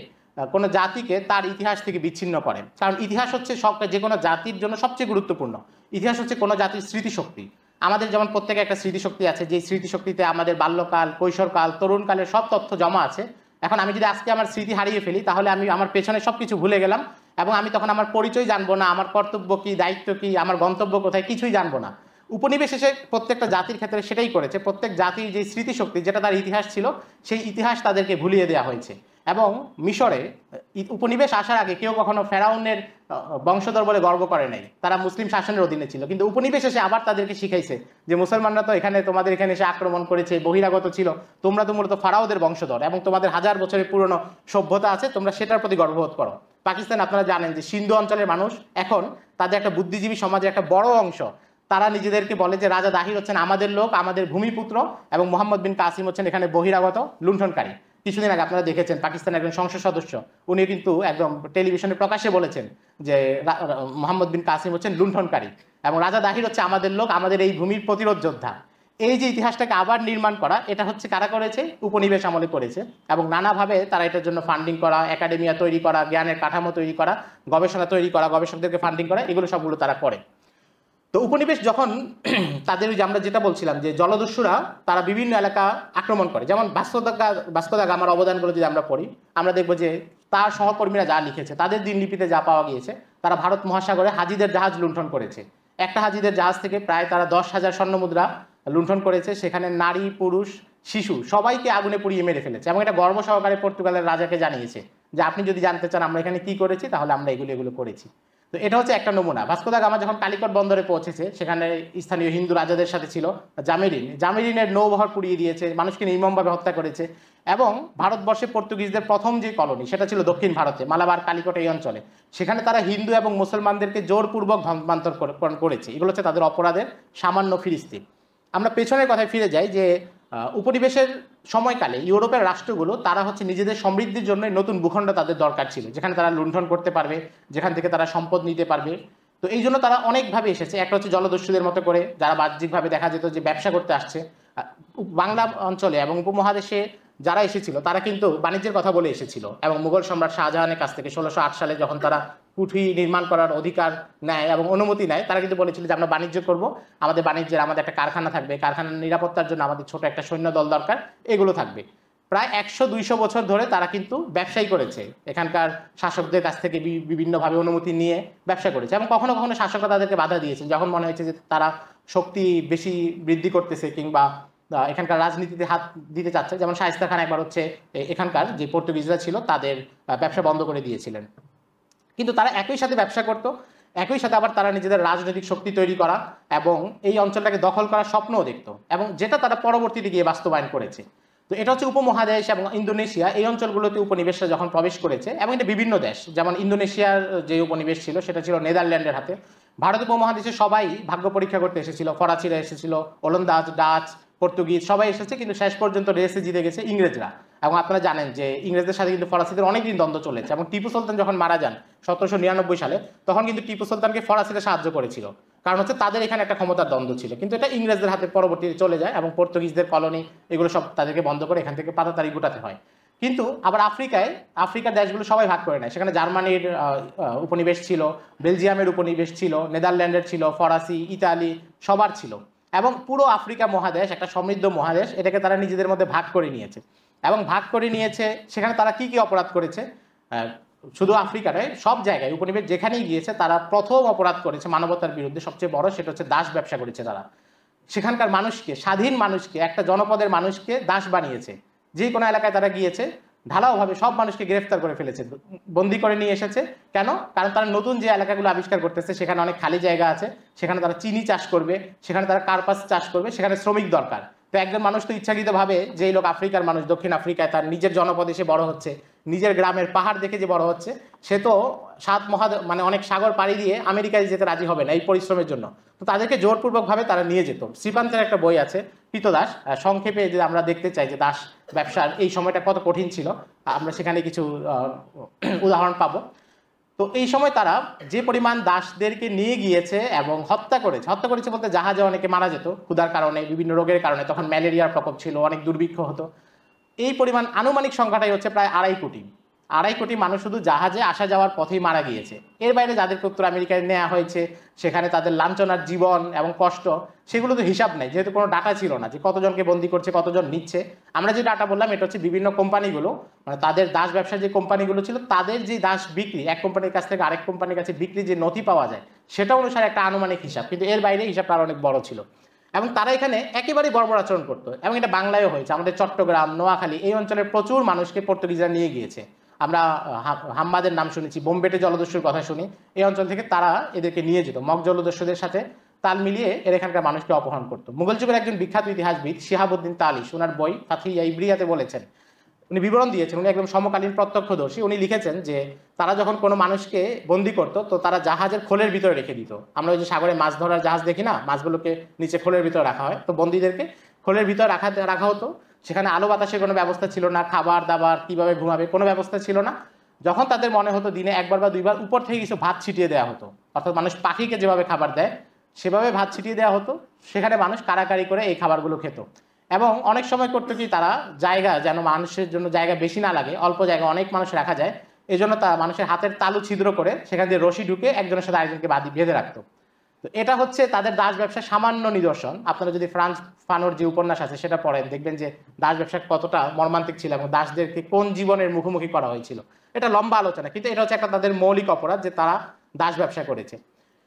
কোনো জাতিকে তার ইতিহাস থেকে বিচ্ছিন্ন করে। কারণ ইতিহাস হচ্ছে যে কোনো জাতির জন্য সবচেয়ে গুরুত্বপূর্ণ। ইতিহাস হচ্ছে কোনো জাতির স্মৃতিশক্তি। আমাদের যেমন প্রত্যেকে একটা স্মৃতিশক্তি আছে, যে স্মৃতিশক্তিতে আমাদের বাল্যকাল, কৈশোরকাল, তরুণকালের সব তথ্য জমা আছে। এখন আমি যদি আজকে আমার স্মৃতি হারিয়ে ফেলি, তাহলে আমি আমার পেছনে সব কিছু ভুলে গেলাম এবং আমি তখন আমার পরিচয় জানবো না, আমার কর্তব্য কি, দায়িত্ব কি, আমার গন্তব্য কোথায়, কিছুই জানবো না। উপনিবেশ এসে প্রত্যেকটা জাতির ক্ষেত্রে সেটাই করেছে। প্রত্যেক জাতির যে স্মৃতিশক্তি, যেটা তার ইতিহাস ছিল, সেই ইতিহাস তাদেরকে ভুলিয়ে দেওয়া হয়েছে। এবং মিশরে উপনিবেশ আসার আগে কেউ কখনো ফেরাউনের বংশধর বলে গর্ব করে নাই, তারা মুসলিম শাসনের অধীনে ছিল। কিন্তু উপনিবেশ এসে আবার তাদেরকে শিখাইছে যে মুসলমানরা তো তোমাদের এখানে এসে আক্রমণ করেছে, বহিরাগত ছিল, তোমরা তো মূলত ফারাওদের বংশধর এবং তোমাদের হাজার বছরের পুরনো সভ্যতা আছে, তোমরা সেটার প্রতি গর্ববোধ করো। পাকিস্তান আপনারা জানেন যে সিন্ধু অঞ্চলের মানুষ এখন তাদের একটা বুদ্ধিজীবী সমাজের একটা বড় অংশ, তারা নিজেদেরকে বলে যে রাজা দাহির হচ্ছেন আমাদের লোক, আমাদের ভূমিপুত্র, এবং মোহাম্মদ বিন কাসিম হচ্ছেন এখানে বহিরাগত লুণ্ঠনকারী। কিছুদিন আগে আপনারা দেখেছেন পাকিস্তানের একজন সংসদ সদস্য, উনি কিন্তু একদম টেলিভিশনে প্রকাশ্যে বলেছেন যে মোহাম্মদ বিন কাসিম হচ্ছেন লুণ্ঠনকারী এবং রাজা দাহির হচ্ছে আমাদের লোক, আমাদের এই ভূমির প্রতিরোধ যোদ্ধা। এই যে ইতিহাসটাকে আবার নির্মাণ করা, এটা হচ্ছে কারা করেছে? উপনিবেশ আমলে করেছে। এবং নানাভাবে তারা এটার জন্য ফান্ডিং করা, একাডেমিয়া তৈরি করা, জ্ঞানের কাঠামো তৈরি করা, গবেষণা তৈরি করা, গবেষকদেরকে ফান্ডিং করা, এগুলো সবগুলো তারা করে। তো উপনিবেশ যখন তাদের, আমরা যেটা বলছিলাম যে জলদস্যুরা তারা বিভিন্ন এলাকা আক্রমণ করে, যেমন ভাস্কো দা গামার অবদানগুলো যদি আমরা পড়ি, আমরা দেখবো যে তার সহকর্মীরা যা লিখেছে, তাদের দিনলিপিতে যা পাওয়া গিয়েছে, তারা ভারত মহাসাগরে হাজিদের জাহাজ লুণ্ঠন করেছে। একটা হাজিদের জাহাজ থেকে প্রায় তারা 10,000 স্বর্ণমুদ্রা লুণ্ঠন করেছে। সেখানে নারী, পুরুষ, শিশু সবাইকে আগুনে পুড়িয়ে মেরে ফেলেছে এবং এটা গর্ব সহকারে পর্তুগালের রাজাকে জানিয়েছে যে আপনি যদি জানতে চান আমরা এখানে কি করেছি, তাহলে আমরা এগুলো করেছি। তো এটা হচ্ছে একটা নমুনা। ভাস্কো দা গামা যখন কালিকট বন্দরে পৌঁছেছে, সেখানে স্থানীয় হিন্দু রাজাদের সাথে ছিল জামেরিনের নৌবহর পুড়িয়ে দিয়েছে, মানুষকে নির্মমভাবে হত্যা করেছে। এবং ভারতবর্ষে পর্তুগিজদের প্রথম যে কলোনি, সেটা ছিল দক্ষিণ ভারতে, মালাবার, কালিকট এই অঞ্চলে। সেখানে তারা হিন্দু এবং মুসলমানদেরকে জোরপূর্বক ধর্মান্তর করেছে। এগুলো হচ্ছে তাদের অপরাধের সামান্য ফিরিস্তি। আমরা পেছনের কথায় ফিরে যাই যে উপনিবেশের সময়কালে ইউরোপের রাষ্ট্রগুলো তারা হচ্ছে নিজেদের সমৃদ্ধির জন্য নতুন ভূখণ্ড তাদের দরকার ছিল, যেখানে তারা লুণ্ঠন করতে পারবে, যেখান থেকে তারা সম্পদ নিতে পারবে। তো এই জন্য তারা অনেকভাবে এসেছে। একটা হচ্ছে জলদস্যুদের মতো করে, যারা বাহ্যিকভাবে দেখা যেত যে ব্যবসা করতে আসছে। বাংলা অঞ্চলে এবং উপমহাদেশে যারা এসেছিল তারা কিন্তু বাণিজ্যের কথা বলে এসেছিল, এবং মুঘল সম্রাট শাহজাহানের কাছ থেকে 1608 সালে যখন তারা কুঠি নির্মাণ করার অধিকার নেয় এবং অনুমতি নেয়, তারা কিন্তু বলেছিল যে আমরা বাণিজ্য করব, আমাদের বাণিজ্যের আমাদের একটা কারখানা থাকবে, কারখানার নিরাপত্তার জন্য আমাদের ছোট একটা সৈন্য দল দরকার, এগুলো থাকবে। প্রায় 100-200 বছর ধরে তারা কিন্তু ব্যবসাই করেছে, এখানকার শাসকদের কাছ থেকে বিভিন্নভাবে অনুমতি নিয়ে ব্যবসা করেছে, এবং কখনো কখনো শাসকরা তাদেরকে বাধা দিয়েছে যখন মনে হয়েছে যে তারা শক্তি বেশি বৃদ্ধি করতেছে কিংবা এখানকার রাজনীতিতে হাত দিতে চাচ্ছে। যেমন শায়েস্তা খান একবার হচ্ছে এখানকার যে পর্তুগিজরা ছিল তাদের ব্যবসা বন্ধ করে দিয়েছিলেন। কিন্তু তারা একই সাথে ব্যবসা করত, একই সাথে আবার তারা নিজেদের রাজনৈতিক শক্তি তৈরি করা এবং এই অঞ্চলটাকে দখল করার স্বপ্নও দেখত, এবং যেটা তারা পরবর্তীতে গিয়ে বাস্তবায়ন করেছে। তো এটা হচ্ছে উপমহাদেশ এবং ইন্দোনেশিয়া, এই অঞ্চলগুলোতে উপনিবেশরা যখন প্রবেশ করেছে, এবং এটা বিভিন্ন দেশ, যেমন ইন্দোনেশিয়ার যে উপনিবেশ ছিল সেটা ছিল নেদারল্যান্ডের হাতে। ভারত উপমহাদেশে সবাই ভাগ্য পরীক্ষা করতে এসেছিল, ফরাসিরা এসেছিল, ওলন্দাজ, ডাচ, পর্তুগিজ সবাই এসেছে, কিন্তু শেষ পর্যন্ত রেসে জিতে গেছে ইংরেজরা। এবং আপনারা জানেন যে ইংরেজদের সাথে কিন্তু ফরাসিদের অনেকদিন দ্বন্দ্ব চলেছে, এবং টিপু সুলতান যখন মারা যান 1799 সালে, তখন কিন্তু টিপু সুলতানকে ফরাসিরা সাহায্য করেছিল, কারণ হচ্ছে তাদের এখানে একটা ক্ষমতার দ্বন্দ্ব ছিল। কিন্তু এটা ইংরেজদের হাতে পরবর্তীতে চলে যায়, এবং পর্তুগিজদের কলোনি এগুলো সব তাদেরকে বন্ধ করে এখান থেকে পাতাতাড়ি গোটাতে হয়। কিন্তু আবার আফ্রিকার দেশগুলো সবাই ভাগ করে নেয়। সেখানে জার্মানির উপনিবেশ ছিল, বেলজিয়ামের উপনিবেশ ছিল, নেদারল্যান্ডের ছিল, ফরাসি, ইতালি সবার ছিল, এবং পুরো আফ্রিকা মহাদেশ একটা সমৃদ্ধ মহাদেশ, এটাকে তারা নিজেদের মধ্যে ভাগ করে নিয়েছে। এবং ভাগ করে নিয়েছে, সেখানে তারা কি কি অপরাধ করেছে, শুধু আফ্রিকা নয়, সব জায়গায় উপনিবেশ যেখানেই গিয়েছে তারা প্রথম অপরাধ করেছে মানবতার বিরুদ্ধে, সবচেয়ে বড় সেটা হচ্ছে দাস ব্যবসা করেছে তারা। সেখানকার মানুষকে, স্বাধীন মানুষকে, একটা জনপদের মানুষকে দাস বানিয়েছে। যে কোনো এলাকায় তারা গিয়েছে, ঢালাওভাবে সব মানুষকে গ্রেফতার করে ফেলেছে, বন্দি করে নিয়ে এসেছে। কেন? কারণ তারা নতুন যে এলাকাগুলো আবিষ্কার করতেছে সেখানে অনেক খালি জায়গা আছে, সেখানে তারা চিনি চাষ করবে, সেখানে তারা কার্পাস চাষ করবে, সেখানে শ্রমিক দরকার। তো একজন মানুষ তো ইচ্ছাকৃতভাবে, যেই লোক আফ্রিকার মানুষ দক্ষিণ আফ্রিকায় তার নিজের জনপদে সে বড় হচ্ছে, নিজের গ্রামের পাহাড় দেখে যে বড় হচ্ছে, সে তো মানে অনেক সাগর পাড়ি দিয়ে আমেরিকায় যেতে রাজি হবে না এই পরিশ্রমের জন্য। তো তাদেরকে জোরপূর্বকভাবে তারা নিয়ে যেত। শ্রীপান্তের একটা বই আছে কৃতদাস, সংক্ষেপে যদি আমরা দেখতে চাই যে দাস ব্যবসার এই সময়টা কত কঠিন ছিল, আমরা সেখানে কিছু উদাহরণ পাবো। তো এই সময় তারা যে পরিমাণ দাসদেরকে নিয়ে গিয়েছে এবং হত্যা করেছে বলতে জাহাজে অনেকে মারা যেত ক্ষুধার কারণে, বিভিন্ন রোগের কারণে, তখন ম্যালেরিয়ার প্রকোপ ছিল, অনেক দুর্ভিক্ষ হতো। এই পরিমাণ আনুমানিক সংখ্যাটাই হচ্ছে প্রায় 2.5 কোটি মানুষ শুধু জাহাজে আসা যাওয়ার পথেই মারা গিয়েছে। এর বাইরে যাদেরকে উত্তর আমেরিকায় নেওয়া হয়েছে, সেখানে তাদের লাঞ্ছনার জীবন এবং কষ্ট, সেগুলো তো হিসাব নেই, যেহেতু কোনো ডাটা ছিল না যে কতজনকে বন্দি করছে, কতজন নিচ্ছে। আমরা যে ডাটা বললাম এটা হচ্ছে বিভিন্ন কোম্পানিগুলো, মানে তাদের দাস ব্যবসার যে কোম্পানিগুলো ছিল তাদের যে দাস বিক্রি, এক কোম্পানির কাছ থেকে আরেক কোম্পানির কাছে বিক্রি যে নথি পাওয়া যায়, সেটা অনুসারে একটা আনুমানিক হিসাব, কিন্তু এর বাইরে হিসাবটা আরো অনেক বড় ছিল। এবং তারা এখানে একেবারেই বর্বর আচরণ করতো, এবং এটা বাংলায়ও হয়েছে। আমাদের চট্টগ্রাম, নোয়াখালী এই অঞ্চলের প্রচুর মানুষকে পর্তুগিজরা নিয়ে গিয়েছে। আমরা হাম্মাদের নাম শুনেছি, বোম্বেটে জলদস্যুর কথা শুনি, এই অঞ্চল থেকে তারা এদেরকে নিয়ে যেত, মগ জলদস্যুদের সাথে তাল মিলিয়ে এর এখানকার মানুষকে অপহরণ করতো। মুঘল যুগের একজন বিখ্যাত ইতিহাসবিদ শিহাবুদ্দিন তালিশ ওনার বই ফাথিয়া ইব্রিয়াতে বলেছেন, উনি বিবরণ দিয়েছেন, উনি একদম সমকালীন প্রত্যক্ষদর্শী। উনি লিখেছেন যে তারা যখন কোনো মানুষকে বন্দি করতো তো তারা জাহাজের খোলের ভিতরে রেখে দিত। আমরা ওই যে সাগরে মাছ ধরার জাহাজ দেখি না, মাছগুলোকে নিচে খোলের ভিতরে রাখা হয়, তো বন্দীদেরকে খোলের ভিতরে রাখা হতো। সেখানে আলো বাতাসের কোনো ব্যবস্থা ছিল না, খাবার দাবার কিভাবে ঘুমাবে কোনো ব্যবস্থা ছিল না। যখন তাদের মনে হতো দিনে একবার বা দুইবার উপর থেকে কিছু ভাত ছিটিয়ে দেওয়া হতো, অর্থাৎ মানুষ পাখিকে যেভাবে খাবার দেয় সেভাবে ভাত ছিটিয়ে দেওয়া হতো, সেখানে মানুষ কারাকারি করে এই খাবারগুলো খেত। এবং অনেক সময় করতো কি, তারা জায়গা যেন মানুষের জন্য জায়গা বেশি না লাগে, অল্প জায়গা অনেক মানুষ রাখা যায়, এই জন্য তারা মানুষের হাতের তালু ছিদ্র করে সেখান দিয়ে রশি ঢুকে একজনের সাথে আরেকজনকে বেঁধে রাখতো। তো এটা হচ্ছে তাদের দাস ব্যবসার সামান্য নিদর্শন। আপনারা যদি ফ্রান্স ফানোর যে উপন্যাস আছে সেটা পড়েন, দেখবেন যে দাস ব্যবসা কতটা মর্মান্তিক ছিল এবং দাসদেরকে কোন জীবনের মুখোমুখি করা হয়েছিল। এটা লম্বা আলোচনা, কিন্তু এটা হচ্ছে একটা তাদের মৌলিক অপরাধ যে তারা দাস ব্যবসা করেছে।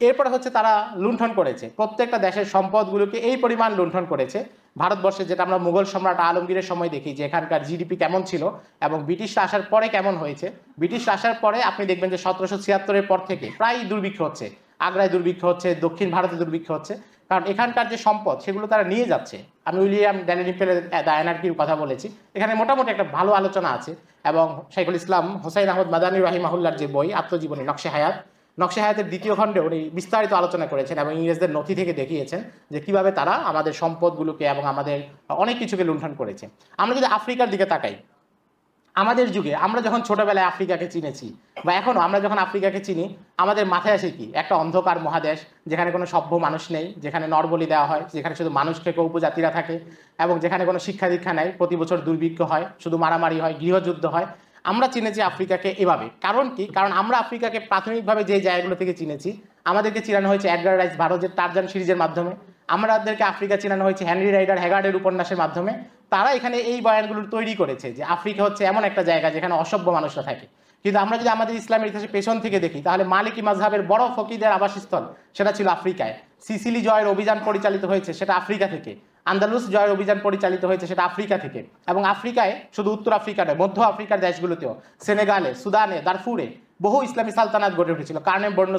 এরপরে হচ্ছে তারা লুণ্ঠন করেছে, প্রত্যেকটা দেশের সম্পদগুলোকে এই পরিমাণ লুণ্ঠন করেছে। ভারতবর্ষে যেটা আমরা মুঘল সম্রাট আলমগীরের সময় দেখি যে এখানকার জিডিপি কেমন ছিল এবং ব্রিটিশরা আসার পরে কেমন হয়েছে। ব্রিটিশরা আসার পরে আপনি দেখবেন যে 1776-এর পর থেকে প্রায় দুর্ভিক্ষ হচ্ছে, আগ্রায় দুর্ভিক্ষ হচ্ছে, দক্ষিণ ভারতে দুর্ভিক্ষ হচ্ছে, কারণ এখানকার যে সম্পদ সেগুলো তারা নিয়ে যাচ্ছে। আমি উইলিয়াম ড্যালিনিপেলের দ্য অ্যানার্কির কথা বলেছি, এখানে মোটামুটি একটা ভালো আলোচনা আছে। এবং শাইখুল ইসলাম হোসাইন আহমদ মাদানী রাহিমাহুল্লাহর যে বই আত্মজীবনী নকশে হায়াত, নকশে হায়াতের দ্বিতীয় খণ্ডে উনি বিস্তারিত আলোচনা করেছেন এবং ইংরেজদের নথি থেকে দেখিয়েছেন যে কিভাবে তারা আমাদের সম্পদগুলোকে এবং আমাদের অনেক কিছুকে লুণ্ঠন করেছে। আমরা যদি আফ্রিকার দিকে তাকাই, আমাদের যুগে আমরা যখন ছোটবেলায় আফ্রিকাকে চিনেছি বা এখনো আমরা যখন আফ্রিকাকে চিনি, আমাদের মাথায় আসে কি? একটা অন্ধকার মহাদেশ, যেখানে কোনো সভ্য মানুষ নেই, যেখানে নরবলি দেওয়া হয়, যেখানে শুধু মানুষ থেকে উপজাতিরা থাকে এবং যেখানে কোনো শিক্ষা দীক্ষা নেই, প্রতি বছর দুর্ভিক্ষ হয়, শুধু মারামারি হয়, গৃহযুদ্ধ হয়। আমরা চিনেছি আফ্রিকাকে এভাবে। কারণ কি? কারণ আমরা আফ্রিকাকে প্রাথমিকভাবে যে জায়গাগুলো থেকে চিনেছি, আমাদেরকে চিনানো হয়েছে এডগার রাইস ভারতের টারজান সিরিজের মাধ্যমে, আমাদেরকে আফ্রিকা চিনানো হয়েছে হেনরি রাইডার হ্যাগার্ডের উপন্যাসের মাধ্যমে। তারা এখানে এই বয়ানগুলো তৈরি করেছে যে আফ্রিকা হচ্ছে এমন একটা জায়গা যেখানে অসভ্য মানুষরা থাকে। কিন্তু আমরা যদি আমাদের ইসলামের ইতিহাসে পেছন থেকে দেখি, তাহলে মালিকি মাযহাবের বড় ফকিদের আবাসস্থল সেটা ছিল আফ্রিকায়। সিসিলি জয়ের অভিযান পরিচালিত হয়েছে সেটা আফ্রিকা থেকে, আন্দালুস জয়ের অভিযান পরিচালিত হয়েছে সেটা আফ্রিকা থেকে, এবং আফ্রিকায় শুধু উত্তর আফ্রিকা নয়, মধ্য আফ্রিকার দেশগুলোতেও, সেনেগালে, সুদানে, দারফুরে বহু ইসলামী সালতানাত গড়ে উঠেছিল। কারণে বর্ণ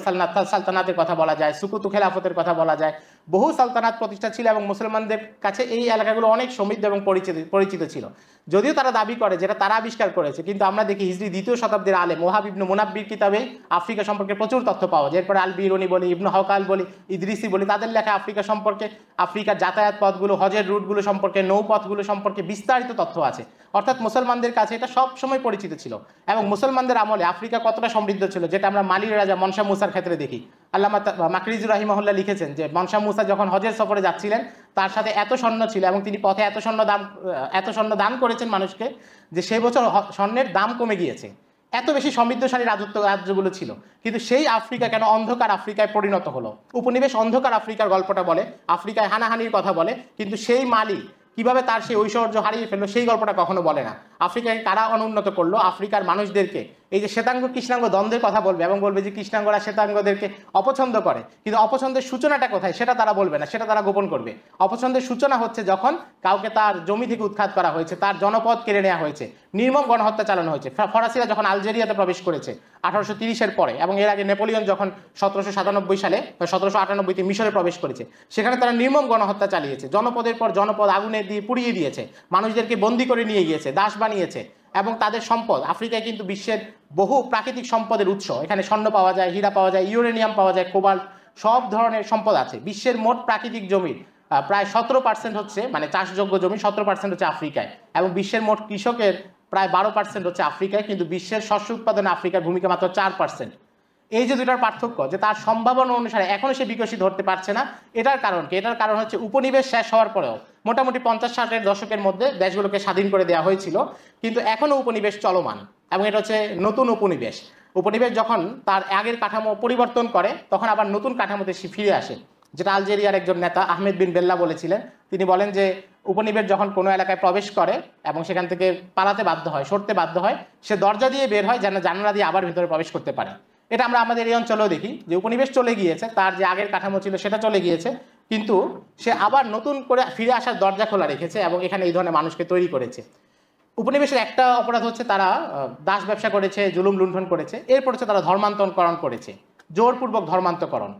সালতানাতের কথা বলা যায়, সুকুতু খেলাফতের কথা বলা যায়, বহু সালতানাত প্রতিষ্ঠা ছিল এবং মুসলমানদের কাছে এই এলাকাগুলো অনেক সমৃদ্ধ এবং পরিচিত ছিল। যদিও তারা দাবি করে যেটা তারা আবিষ্কার করেছে, কিন্তু আমরা দেখি হিজরি 2য় শতাব্দীর আলেম ওয়াহাব ইবনে মুনাব্বির কিতাবে আফ্রিকা সম্পর্কে প্রচুর তথ্য পাওয়া যায়। এরপরে আল বিরুনি বলি, ইবনে হকাল বলি, ইদ্রিসি বলি, তাদের লেখা আফ্রিকা সম্পর্কে, আফ্রিকার যাতায়াত পথগুলো, হজের রুটগুলো সম্পর্কে, নৌপথগুলো সম্পর্কে বিস্তারিত তথ্য আছে। অর্থাৎ মুসলমানদের কাছে এটা সব সময় পরিচিত ছিল। এবং মুসলমানদের আমলে আফ্রিকা কতটা সমৃদ্ধ ছিল, যেটা আমরা মালির রাজা মনসা মুসার ক্ষেত্রে দেখি। আল্লামা মাকরিজুর রাহিমাহুল্লাহ লিখেছেন যে মনসা মুসা যখন হজের সফরে যাচ্ছিলেন, তার সাথে এত স্বর্ণ ছিল এবং তিনি পথে এত স্বর্ণ দান করেছেন মানুষকে, যে সেই বছর স্বর্ণের দাম কমে গিয়েছে। এত বেশি সমৃদ্ধশালী রাজ্যগুলো ছিল, কিন্তু সেই আফ্রিকা কেন অন্ধকার আফ্রিকায় পরিণত হলো? উপনিবেশ অন্ধকার আফ্রিকার গল্পটা বলে, আফ্রিকায় হানাহানির কথা বলে, কিন্তু সেই মালি কিভাবে তার সেই ঐশ্বর্য হারিয়ে ফেললো সেই গল্পটা কখনো বলে না। আফ্রিকাকে কারা অনুন্নত করলো? আফ্রিকার মানুষদেরকে। এই যে শ্বেতাঙ্গ কৃষ্ণাঙ্গ দ্বন্দ্বের কথা বলবে এবং বলবে যে কৃষ্ণাঙ্গরা শ্বেতাঙ্গদেরকে অপছন্দ করে, কিন্তু অপছন্দের সূচনাটা কোথায় সেটা তারা বলবে না, সেটা তারা গোপন করবে। অপছন্দের সূচনা হচ্ছে যখন কাউকে তার জমি থেকে উৎখাত করা হয়েছে, তার জনপদ কেড়ে নেওয়া হয়েছে, নির্মম গণহত্যা চালানো হয়েছে। ফরাসিরা যখন আলজেরিয়াতে প্রবেশ করেছে 1830-এর পরে, এবং এর আগে নেপোলিয়ন যখন 1797 সালে 1798-তে মিশরে প্রবেশ করেছে, সেখানে তারা নির্মম গণহত্যা চালিয়েছে। জনপদের পর জনপদ আগুনে দিয়ে পুড়িয়ে দিয়েছে, মানুষদেরকে বন্দি করে নিয়ে গিয়েছে, দাস বানিয়েছে। এবং তাদের সম্পদ, আফ্রিকায় কিন্তু বিশ্বের বহু প্রাকৃতিক সম্পদের উৎস, এখানে স্বর্ণ পাওয়া যায়, হীরা পাওয়া যায়, ইউরেনিয়াম পাওয়া যায়, কোবাল্ট, সব ধরনের সম্পদ আছে। বিশ্বের মোট প্রাকৃতিক জমির প্রায় 17% হচ্ছে, মানে চাষযোগ্য জমি 17% হচ্ছে আফ্রিকায়, এবং বিশ্বের মোট কৃষকের প্রায় 12% হচ্ছে আফ্রিকায়, কিন্তু বিশ্বের শস্য উৎপাদনে আফ্রিকার ভূমিকা মাত্র 4%। এই যে দুটার পার্থক্য, যে তার সম্ভাবনা অনুসারে এখনো সে বিকশিত হতে পারছে না, এটার কারণ কি? এটার কারণ হচ্ছে উপনিবেশ শেষ হওয়ার পরেও মোটামুটি 50-60-এর দশকের মধ্যে দেশগুলোকে স্বাধীন করে দেওয়া হয়েছিল, কিন্তু এখনো উপনিবেশ চলমান, এবং এটা হচ্ছে নতুন উপনিবেশ। উপনিবেশ যখন তার আগের কাঠামো পরিবর্তন করে, তখন আবার নতুন কাঠামোতে সে ফিরে আসে, যেটা আলজেরিয়ার একজন নেতা আহমেদ বিন বেল্লা বলেছিলেন। তিনি বলেন যে উপনিবেশ যখন কোনো এলাকায় প্রবেশ করে এবং সেখান থেকে পালাতে বাধ্য হয়, সরতে বাধ্য হয়, সে দরজা দিয়ে বের হয় যেন জানালা দিয়ে আবার ভিতরে প্রবেশ করতে পারে। এটা আমরা আমাদের এই অঞ্চলেও দেখি যে উপনিবেশ চলে গিয়েছে, তার যে আগের কাঠামো ছিল সেটা চলে গিয়েছে, কিন্তু সে আবার নতুন করে ফিরে আসার দরজা খোলা রেখেছে এবং এখানে এই ধরনের মানুষকে তৈরি করেছে। উপনিবেশের একটা অপরাধ হচ্ছে তারা দাস ব্যবসা করেছে, জুলুম লুণ্ঠন করেছে। এরপর হচ্ছে তারা ধর্মান্তরকরণ করেছে, জোরপূর্বক ধর্মান্তরকরণ,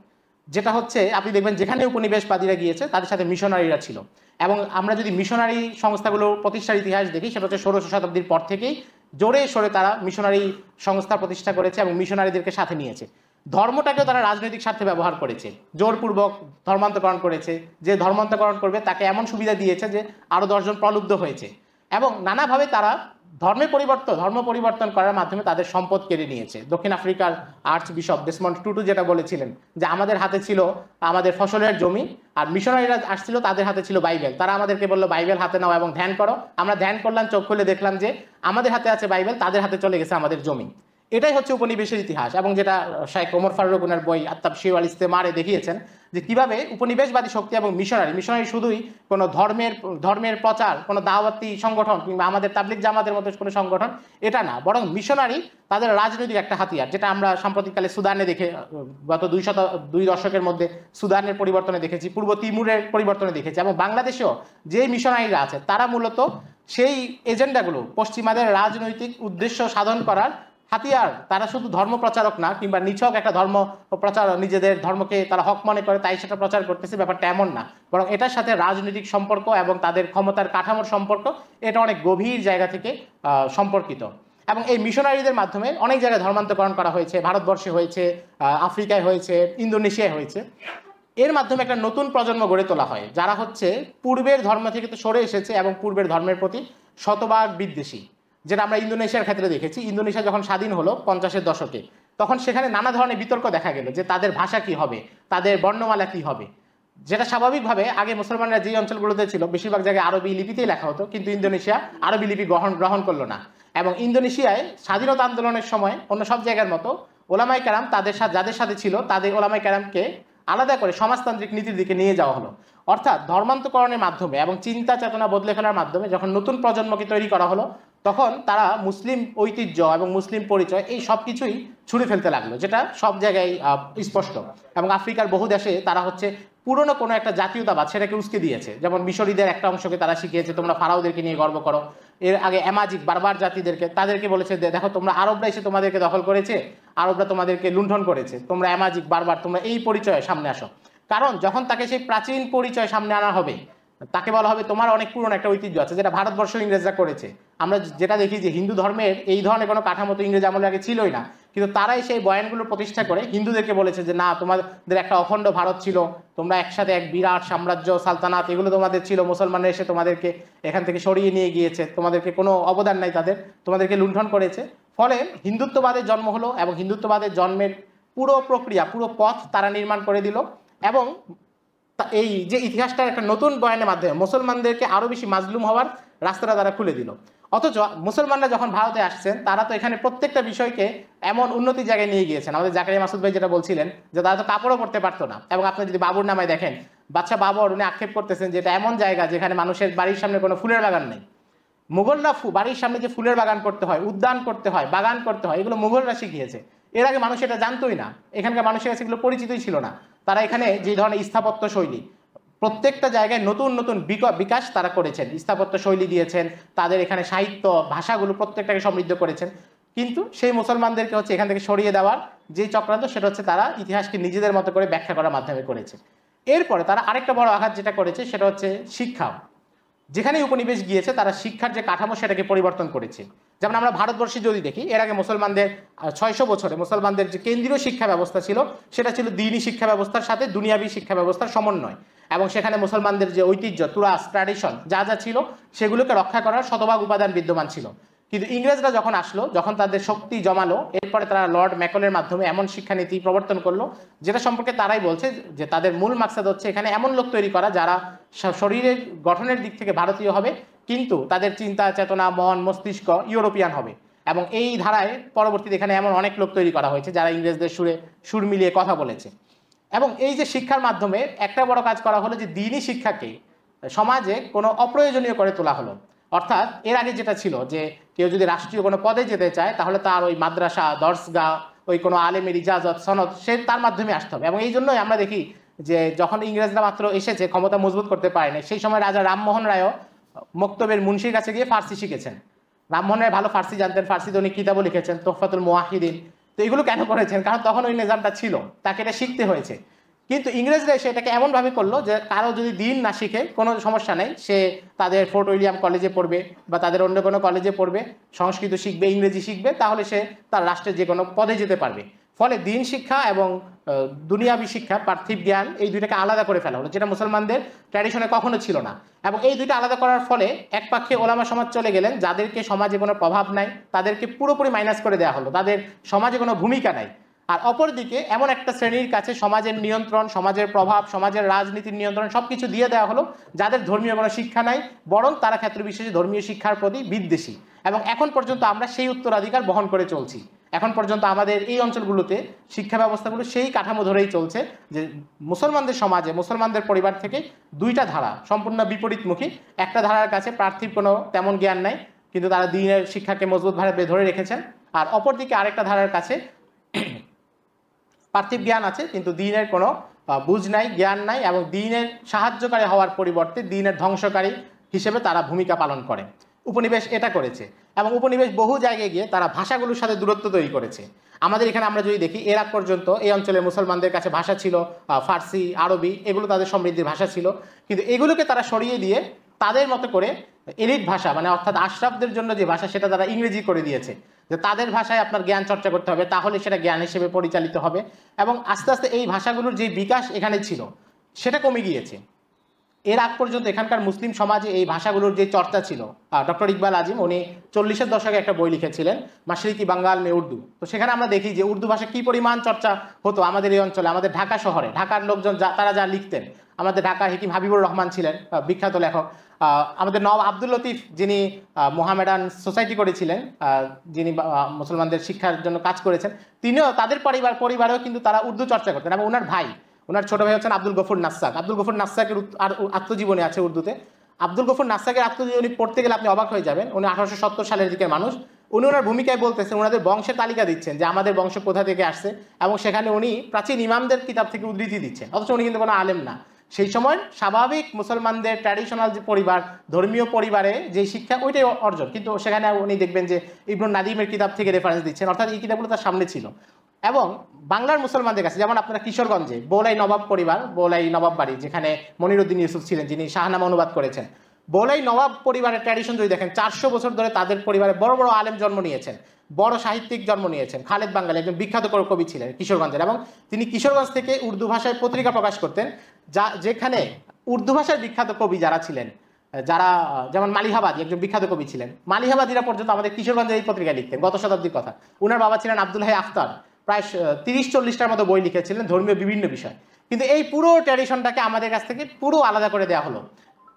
যেটা হচ্ছে আপনি দেখবেন যেখানে উপনিবেশবাদীরা গিয়েছে তাদের সাথে মিশনারিরা ছিল। এবং আমরা যদি মিশনারি সংস্থাগুলো প্রতিষ্ঠার ইতিহাস দেখি, সেটা হচ্ছে 1600 শতাব্দীর পর থেকেই জোরে সোরে তারা মিশনারি সংস্থা প্রতিষ্ঠা করেছে এবং মিশনারিদেরকে সাথে নিয়েছে। ধর্মটাকেও তারা রাজনৈতিক স্বার্থে ব্যবহার করেছে, জোরপূর্বক ধর্মান্তকরণ করেছে। যে ধর্মান্তকরণ করবে তাকে এমন সুবিধা দিয়েছে যে আরও 10 জন প্রলুব্ধ হয়েছে, এবং নানাভাবে তারা ধর্ম পরিবর্তন করার মাধ্যমে তাদের সম্পদ কেড়ে নিয়েছে। দক্ষিণ আফ্রিকার আর্চ বিশপ ডেসমন্ড টুটু যেটা বলেছিলেন যে আমাদের হাতে ছিল আমাদের ফসলের জমি, আর মিশনারিরা আসছিল তাদের হাতে ছিল বাইবেল। তারা আমাদেরকে বললো বাইবেল হাতে নাও এবং ধ্যান করো। আমরা ধ্যান করলাম, চোখ খুলে দেখলাম যে আমাদের হাতে আছে বাইবেল, তাদের হাতে চলে গেছে আমাদের জমি। এটাই হচ্ছে উপনিবেশের ইতিহাস, এবং যেটা শাইখ ওমর ফারুক ওনার বই আত-তাবশীর ওয়াল ইস্তেমারে দেখিয়েছেন যে কিভাবে উপনিবেশবাদী শক্তি এবং মিশনারি শুধুই কোনো ধর্মের প্রচার, কোনো দাওয়াতি সংগঠন কিংবা আমাদের তাবলিগ জামাতের মতো কোনো সংগঠন এটা না, বরং মিশনারি তাদের রাজনৈতিক একটা হাতিয়ার, যেটা আমরা সাম্প্রতিককালে সুদানে দেখে গত 2 দশকের মধ্যে সুদানের পরিবর্তনে দেখেছি, পূর্ব তিমুরের পরিবর্তনে দেখেছি, এবং বাংলাদেশেও যে মিশনারিরা আছে তারা মূলত সেই এজেন্ডাগুলো পশ্চিমাদের রাজনৈতিক উদ্দেশ্য সাধন করার হাতিয়ার। তারা শুধু ধর্ম প্রচারক না, কিংবা নিছক একটা ধর্ম প্রচার, নিজেদের ধর্মকে তারা হক মনে করে তাই সেটা প্রচার করতেছে, ব্যাপারটা এমন না, বরং এটার সাথে রাজনৈতিক সম্পর্ক এবং তাদের ক্ষমতার কাঠামোর সম্পর্ক এটা অনেক গভীর জায়গা থেকে সম্পর্কিত। এবং এই মিশনারিদের মাধ্যমে অনেক জায়গায় ধর্মান্তকরণ করা হয়েছে, ভারতবর্ষে হয়েছে, আফ্রিকায় হয়েছে, ইন্দোনেশিয়ায় হয়েছে। এর মাধ্যমে একটা নতুন প্রজন্ম গড়ে তোলা হয় যারা হচ্ছে পূর্বের ধর্ম থেকে তো সরে এসেছে এবং পূর্বের ধর্মের প্রতি শতভাগ বিদ্বেষী, যেটা আমরা ইন্দোনেশিয়ার ক্ষেত্রে দেখেছি। ইন্দোনেশিয়া যখন স্বাধীন হলো 50-এর দশকে, তখন সেখানে নানা ধরনের বিতর্ক দেখা গেল যে তাদের ভাষা কি হবে, তাদের বর্ণমালা কি হবে, যেটা স্বাভাবিকভাবে আগে মুসলমানরা যে অঞ্চলগুলোতে ছিল বেশিরভাগ জায়গায় আরবি লিপিতেই লেখা হতো, কিন্তু ইন্দোনেশিয়া আরবি লিপি গ্রহণ করলো না। এবং ইন্দোনেশিয়ায় স্বাধীনতা আন্দোলনের সময় অন্য সব জায়গার মতো ওলামায়ে কেরাম তাদের সাথে যাদের সাথে ছিল তাদের ওলামায়ে কেরামকে আলাদা করে সমাজতান্ত্রিক নীতির দিকে নিয়ে যাওয়া হলো। অর্থাৎ ধর্মান্তকরণের মাধ্যমে এবং চিন্তা চেতনা বদলে ফেলার মাধ্যমে যখন নতুন প্রজন্মকে তৈরি করা হলো, তখন তারা মুসলিম ঐতিহ্য এবং মুসলিম পরিচয় এই সব কিছুই ছুঁড়ে ফেলতে লাগলো, যেটা সব জায়গায় স্পষ্ট। এবং আফ্রিকার বহু দেশে তারা হচ্ছে পুরনো কোনো একটা জাতীয়তাবাদ সেটাকে উস্কে দিয়েছে। যেমন মিশরীদের একটা অংশকে তারা শিখিয়েছে তোমরা ফারাওদেরকে নিয়ে গর্ব করো। এর আগে অ্যামাজিক বারবার জাতিদেরকে তাদেরকে বলেছে দেখো তোমরা আরবরা এসে তোমাদেরকে দখল করেছে, আরবরা তোমাদেরকে লুণ্ঠন করেছে, তোমরা অ্যামাজিক বারবার তোমরা এই পরিচয়ে সামনে আসো। কারণ যখন তাকে সেই প্রাচীন পরিচয় সামনে আনা হবে, তাকে বলা হবে তোমার অনেক পুরনো একটা ঐতিহ্য আছে, যেটা ভারতবর্ষ ইংরেজরা করেছে। আমরা যেটা দেখি যে হিন্দু ধর্মের এই ধরনের কোনো কাঠামো তো ইংরেজ আমলের আগে ছিলই না, কিন্তু তারাই সেই বয়ানগুলো প্রতিষ্ঠা করে হিন্দুদেরকে বলেছে যে না, তোমাদের একটা অখণ্ড ভারত ছিল, তোমরা একসাথে এক বিরাট সাম্রাজ্য সালতানাত এগুলো তোমাদের ছিল, মুসলমানরা এসে তোমাদেরকে এখান থেকে সরিয়ে নিয়ে গিয়েছে, তোমাদেরকে কোনো অবদান নাই তাদের, তোমাদেরকে লুণ্ঠন করেছে। ফলে হিন্দুত্ববাদের জন্ম হলো এবং হিন্দুত্ববাদের জন্মের পুরো প্রক্রিয়া, পুরো পথ তারা নির্মাণ করে দিল। এবং এই যে ইতিহাসটার একটা নতুন বয়ানের মাধ্যমে মুসলমানদেরকে আরো বেশি মাজলুম হওয়ার রাস্তাটা তারা খুলে দিল। অথচ মুসলমানরা যখন ভারতে আসছেন তারা তো এখানে প্রত্যেকটা বিষয়কে এমন উন্নতি জায়গায় নিয়ে গিয়েছেন। আমাদের জাকারিয়া মাসুদ ভাই যেটা বলছিলেন যে তারা তো কাপড়ও পরতে পারতো না। এবং আপনি যদি বাবুর নামায় দেখেন, বাদশা বাবর উনি আক্ষেপ করতেছেন যে এটা এমন জায়গা যেখানে মানুষের বাড়ির সামনে কোনো ফুলের বাগান নেই। মুঘলরা বাড়ির সামনে যে ফুলের বাগান করতে হয়, উদ্যান করতে হয়, বাগান করতে হয়, এগুলো মুঘলরা শিখিয়েছে। এর আগে মানুষ এটা জানতোই না, এখানকার মানুষের কাছে এগুলো পরিচিতই ছিল না। তারা এখানে যে ধরনের স্থাপত্য শৈলী, প্রত্যেকটা জায়গায় নতুন নতুন বিকাশ তারা করেছেন, স্থাপত্য শৈলী দিয়েছেন, তাদের এখানে সাহিত্য ভাষাগুলো প্রত্যেকটাকে সমৃদ্ধ করেছেন। কিন্তু সেই মুসলমানদেরকে হচ্ছে এখান থেকে সরিয়ে দেওয়ার যে চক্রান্ত, সেটা হচ্ছে তারা ইতিহাসকে নিজেদের মতো করে ব্যাখ্যা করার মাধ্যমে করেছে। এরপরে তারা আরেকটা বড় আঘাত যেটা করেছে সেটা হচ্ছে শিক্ষা। যেখানেই উপনিবেশ গিয়েছে তারা শিক্ষার যে কাঠামো সেটাকে পরিবর্তন করেছে। যেমন আমরা ভারতবর্ষে যদি দেখি, এর আগে মুসলমানদের 600 বছরে মুসলমানদের যে কেন্দ্রীয় শিক্ষা ব্যবস্থা ছিল সেটা ছিল দ্বীনি শিক্ষা ব্যবস্থার সাথে দুনিয়াবী শিক্ষা ব্যবস্থার সমন্বয়। এবং সেখানে মুসলমানদের যে ঐতিহ্য, তুরাস, ট্র্যাডিশন যা যা ছিল সেগুলোকে রক্ষা করার শতভাগ উপাদান বিদ্যমান ছিল। কিন্তু ইংরেজরা যখন আসলো, যখন তাদের শক্তি জমালো, এরপরে তারা লর্ড ম্যাকলের মাধ্যমে এমন শিক্ষানীতি প্রবর্তন করলো যেটা সম্পর্কে তারাই বলছে যে তাদের মূল মাকসাদ হচ্ছে এখানে এমন লোক তৈরি করা যারা শরীরের গঠনের দিক থেকে ভারতীয় হবে, কিন্তু তাদের চিন্তা চেতনা, মন, মস্তিষ্ক ইউরোপিয়ান হবে। এবং এই ধারায় পরবর্তীতে এখানে এমন অনেক লোক তৈরি করা হয়েছে যারা ইংরেজদের সুর মিলিয়ে কথা বলেছে। এবং এই যে শিক্ষার মাধ্যমে একটা বড় কাজ করা হলো যে দ্বীনি শিক্ষাকে সমাজে কোনো অপ্রয়োজনীয় করে তোলা হলো। অর্থাৎ এর আগে যেটা ছিল যে কেউ যদি রাষ্ট্রীয় কোনো পদে যেতে চায় তাহলে তার ওই মাদ্রাসা, দর্সগাহ, ওই কোনো আলেমের ইজাজত, সনদ সে তার মাধ্যমে আসতে হবে। এবং এই জন্যই আমরা দেখি যে যখন ইংরেজরা মাত্র এসেছে, ক্ষমতা মজবুত করতে পারেনি, সেই সময় রাজা রামমোহন রায়ও মক্তবের মুন্সির কাছে গিয়ে ফার্সি শিখেছেন। রামমোহন রায় ভালো ফার্সি জানতেন, ফার্সিতে উনি কিতাবও লিখেছেন, তোহফাতুল মুওয়াহিদিন। তো এগুলো কেন করেছেন? কারণ তখন ওই নিজামটা ছিল, তাকে এটা শিখতে হয়েছে। কিন্তু ইংরেজরা এসে এটাকে এমনভাবে করলো যে কারো যদি দিন না শিখে কোনো সমস্যা নেই, সে তাদের ফোর্ট উইলিয়াম কলেজে পড়বে বা তাদের অন্য কোনো কলেজে পড়বে, সংস্কৃত শিখবে, ইংরেজি শিখবে, তাহলে সে তার রাষ্ট্রের যে কোনো পদে যেতে পারবে। ফলে দিন শিক্ষা এবং দুনিয়াবী শিক্ষা, পার্থিব জ্ঞান, এই দুইটাকে আলাদা করে ফেলা হলো, যেটা মুসলমানদের ট্র্যাডিশনে কখনো ছিল না। এবং এই দুইটা আলাদা করার ফলে এক পক্ষে ওলামা সমাজ চলে গেলেন, যাদেরকে সমাজে কোনো প্রভাব নাই, তাদেরকে পুরোপুরি মাইনাস করে দেওয়া হলো, তাদের সমাজে কোনো ভূমিকা নাই। আর অপরদিকে এমন একটা শ্রেণীর কাছে সমাজের নিয়ন্ত্রণ, সমাজের প্রভাব, সমাজের রাজনীতির নিয়ন্ত্রণ সবকিছু দিয়ে দেওয়া হলো, যাদের ধর্মীয় কোনো শিক্ষা নাই, বরং তারা ক্ষেত্র বিশেষে ধর্মীয় শিক্ষার প্রতি বিদ্বেষী। এবং এখন পর্যন্ত আমরা সেই উত্তরাধিকার বহন করে চলছি। এখন পর্যন্ত আমাদের এই অঞ্চলগুলোতে শিক্ষা ব্যবস্থাগুলো সেই কাঠামো ধরেই চলছে যে মুসলমানদের সমাজে, মুসলমানদের পরিবার থেকে দুইটা ধারা সম্পূর্ণ বিপরীতমুখী। একটা ধারার কাছে পার্থিব কোনো তেমন জ্ঞান নাই, কিন্তু তারা দ্বীনের শিক্ষাকে মজবুতভাবে ধরে রেখেছেন। আর অপরদিকে আরেকটা ধারার কাছে পার্থিব জ্ঞান আছে, কিন্তু দ্বীনের কোনো বুঝ নাই, জ্ঞান নাই, এবং দ্বীনের সাহায্যকারী হওয়ার পরিবর্তে দ্বীনের ধ্বংসকারী হিসেবে তারা ভূমিকা পালন করে। উপনিবেশ এটা করেছে। এবং উপনিবেশ বহু জায়গায় গিয়ে তারা ভাষাগুলোর সাথে দূরত্ব তৈরি করেছে। আমাদের এখানে আমরা যদি দেখি, এর আগ পর্যন্ত এই অঞ্চলের মুসলমানদের কাছে ভাষা ছিল ফার্সি, আরবি, এগুলো তাদের সমৃদ্ধির ভাষা ছিল। কিন্তু এগুলোকে তারা সরিয়ে দিয়ে তাদের মতো করে এলিট ভাষা মানে অর্থাৎ আশরাফদের জন্য যে ভাষা সেটা তারা ইংরেজি করে দিয়েছে, যে তাদের ভাষায় আপনার জ্ঞান চর্চা করতে হবে, তাহলে সেটা জ্ঞান হিসেবে পরিচালিত হবে। এবং আস্তে আস্তে এই ভাষাগুলোর যে বিকাশ এখানে ছিল সেটা কমে গিয়েছে। এর আগ পর্যন্ত এখানকার মুসলিম সমাজে এই ভাষাগুলোর যে চর্চা ছিল, ডক্টর ইকবাল আজিম উনি 40-এর দশকে একটা বই লিখেছিলেন মাশরিকি বাঙ্গাল মে উর্দু। তো সেখানে আমরা দেখি যে উর্দু ভাষা কি পরিমাণ চর্চা হতো আমাদের এই অঞ্চলে, আমাদের ঢাকা শহরে। ঢাকার লোকজন তারা যা লিখতেন, আমাদের ঢাকা হেকিম হাবিবুর রহমান ছিলেন বিখ্যাত লেখক, আমাদের নওয়াব আব্দুল লতিফ যিনি মোহামেডান সোসাইটি করেছিলেন, যিনি মুসলমানদের শিক্ষার জন্য কাজ করেছেন, তিনিও তাদের পরিবারেও কিন্তু তারা উর্দু চর্চা করতেন। এবং ওনার ভাই, ওনার ছোট ভাই হচ্ছেন আব্দুল গফুর নাসাক। আব্দুল গফুর নাসাকের আত্মজীবনী আছে উর্দুতে। আব্দুল গফুর নাসাকের আত্মজীবনী পড়তে গেলে আপনি অবাক হয়ে যাবেন। উনি 1870 সালের দিকের মানুষ। উনি ওনার ভূমিকায় বলতেছেন, ওনাদের বংশের তালিকা দিচ্ছেন যে আমাদের বংশ কোথা থেকে আসছে, এবং সেখানে উনি প্রাচীন ইমামদের কিতাব থেকে উদ্ধৃতি দিচ্ছেন, অথচ উনি কিন্তু কোনো আলেম না। সেই সময় স্বাভাবিক মুসলমানদের ট্র্যাডিশনাল যে পরিবার, ধর্মীয় পরিবারে যে শিক্ষা, ওইটাই অর্জন। কিন্তু সেখানে উনি দেখবেন যে ইবনুল নাদিমের কিতাব থেকে রেফারেন্স দিচ্ছেন, অর্থাৎ এই কিতাবগুলো তার সামনে ছিল। এবং বাংলার মুসলমানদের কাছে যেমন আপনারা কিশোরগঞ্জে বৌলাই নবাব পরিবার, বৌলাই নবাব বাড়ি, যেখানে মনিরুদ্দিন ইউসুফ ছিলেন যিনি শাহনামা অনুবাদ করেছেন, বৌলাই নবাব পরিবারের ট্র্যাডিশন যদি দেখেন, 400 বছর ধরে তাদের পরিবারে বড় বড় আলেম জন্ম নিয়েছেন, বড় সাহিত্যিক জন্ম নিয়েছেন। খালেদ বাঙ্গালী একজন বিখ্যাত কবি ছিলেন কিশোরগঞ্জের, এবং তিনি কিশোরগঞ্জ থেকে উর্দু ভাষায় পত্রিকা প্রকাশ করতেন, যেখানে উর্দু ভাষার বিখ্যাত কবি যারা ছিলেন, যারা যেমন মালিহাবাদী একজন বিখ্যাত কবি ছিলেন, মালিহাবাদীরা পর্যন্ত আমাদের কিশোরগঞ্জের এই পত্রিকায় লিখতেন। গত শতাব্দীর কথা। উনার বাবা ছিলেন আব্দুল হাই আখতার, প্রায় 30-40টার মতো বই লিখেছিলেন ধর্মীয় বিভিন্ন বিষয়। কিন্তু এই পুরো ট্র্যাডিশনটাকে আমাদের কাছ থেকে পুরো আলাদা করে দেওয়া হলো,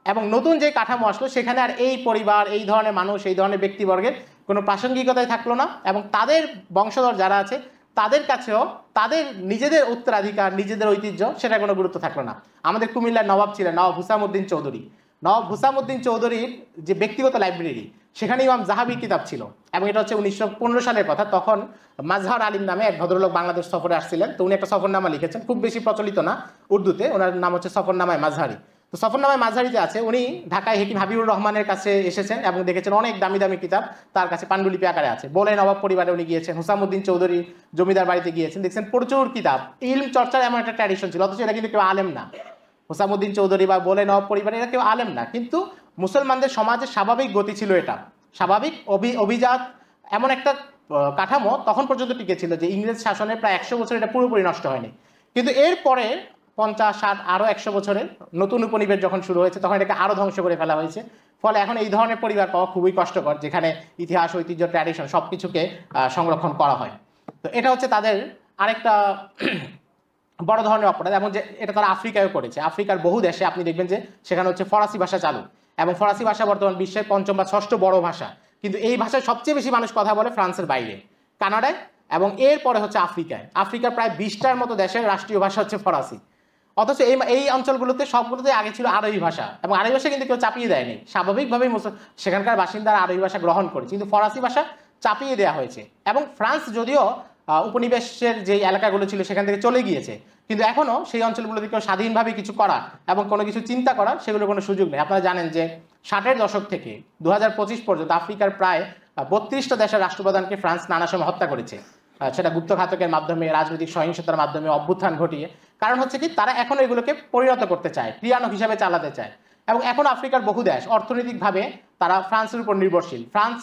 এবং নতুন যে কাঠামো আসলো সেখানে আর এই পরিবার, এই ধরনের মানুষ, এই ধরনের ব্যক্তিবর্গের কোনো প্রাসঙ্গিকতাই থাকলো না। এবং তাদের বংশধর যারা আছে তাদের কাছেও তাদের নিজেদের উত্তরাধিকার, নিজেদের ঐতিহ্য, সেটা কোনো গুরুত্ব থাকলো না। আমাদের কুমিল্লার নবাব ছিলেন নবাব হুসামউদ্দিন চৌধুরী। নবাব হুসামউদ্দিন চৌধুরীর যে ব্যক্তিগত লাইব্রেরি, সেখানে ইমাম জাহাবির কিতাব ছিল, এবং এটা হচ্ছে 1915 সালের কথা। তখন মাজহার আলিম নামে এক ভদ্রলোক বাংলাদেশ সফরে আসছিলেন। তো উনি একটা সফরনামা লিখেছেন, খুব বেশি প্রচলিত না উর্দুতে, ওনার নাম হচ্ছে সফরনামায় মাজহারি। তো সফরনামায় মাজহারিতে আছে উনি ঢাকায় হেকিম হাবিবুর রহমানের কাছে এসেছেন এবং দেখেছেন অনেক দামি দামি কিতাব তার কাছে পাণ্ডুলিপি আকারে আছে। বলে নবাব পরিবারে উনি গিয়েছেন, হুসামউদ্দিন চৌধুরী জমিদার বাড়িতে গিয়েছেন, দেখছেন প্রচুর কিতাব। ইলম চর্চার এমন একটা ট্র্যাডিশন ছিল, অথচ এটা কিন্তু কেউ আলেম না। হুসামউদ্দিন চৌধুরী বা বলে নবাব পরিবারে এরা কেউ আলেম না, কিন্তু মুসলমানদের সমাজের স্বাভাবিক গতি ছিল এটা, স্বাভাবিক অভিজাত এমন একটা কাঠামো তখন পর্যন্ত টিকে ছিল যে ইংরেজ শাসনের প্রায় 100 বছর এটা পুরোপুরি নষ্ট হয়নি। কিন্তু এরপরে 50-60 আরো 100 বছরের নতুন উপনিবেশ যখন শুরু হয়েছে, তখন এটাকে আরো ধ্বংস করে ফেলা হয়েছে। ফলে এখন এই ধরনের পরিবার পাওয়া খুবই কষ্টকর, যেখানে ইতিহাস, ঐতিহ্য, ট্র্যাডিশন সবকিছুকে সংরক্ষণ করা হয়। তো এটা হচ্ছে তাদের আরেকটা বড় ধরনের অপরাধ, এবং যে এটা তারা আফ্রিকায়ও করেছে। আফ্রিকার বহু দেশে আপনি দেখবেন যে সেখানে হচ্ছে ফরাসি ভাষা চালু, এবং ফরাসি ভাষা বর্তমান বিশ্বের 5ম বা 6ষ্ঠ বড় ভাষা। কিন্তু এই ভাষায় সবচেয়ে বেশি মানুষ কথা বলে ফ্রান্সের বাইরে, কানাডায়, এবং এরপরে হচ্ছে আফ্রিকায়। আফ্রিকার প্রায় 20টার মতো দেশের রাষ্ট্রীয় ভাষা হচ্ছে ফরাসি। অথচ এই অঞ্চলগুলোতে সবগুলোতে আগে ছিল আরবি ভাষা, এবং আরবি ভাষা কিন্তু কেউ চাপিয়ে দেয়নি, স্বাভাবিকভাবেই সেখানকার বাসিন্দারা আরবি ভাষা গ্রহণ করেছে, কিন্তু ফরাসি ভাষা চাপিয়ে দেওয়া হয়েছে। এবং ফ্রান্স যদিও উপনিবেশের যে এলাকাগুলো ছিল সেখান থেকে চলে গিয়েছে, কিন্তু এখনো সেই অঞ্চলগুলোতে কেউ স্বাধীনভাবে কিছু করা এবং কোনো কিছু চিন্তা করা, সেগুলোর কোনো সুযোগ নেই। আপনারা জানেন যে 60-এর দশক থেকে 2025 পর্যন্ত আফ্রিকার প্রায় 32টা দেশের রাষ্ট্রপ্রধানকে ফ্রান্স নানা সময় হত্যা করেছে, সেটা গুপ্তঘাতকের মাধ্যমে, রাজনৈতিক সহিংসতার মাধ্যমে, অভ্যুত্থান ঘটিয়ে। কারণ হচ্ছে কি, তারা এখন এগুলোকে পরিণত করতে চায়, ক্রিয়ানক হিসাবে চালাতে চায়। এবং এখন আফ্রিকার বহু দেশ অর্থনৈতিকভাবে তারা ফ্রান্সের উপর নির্ভরশীল। ফ্রান্স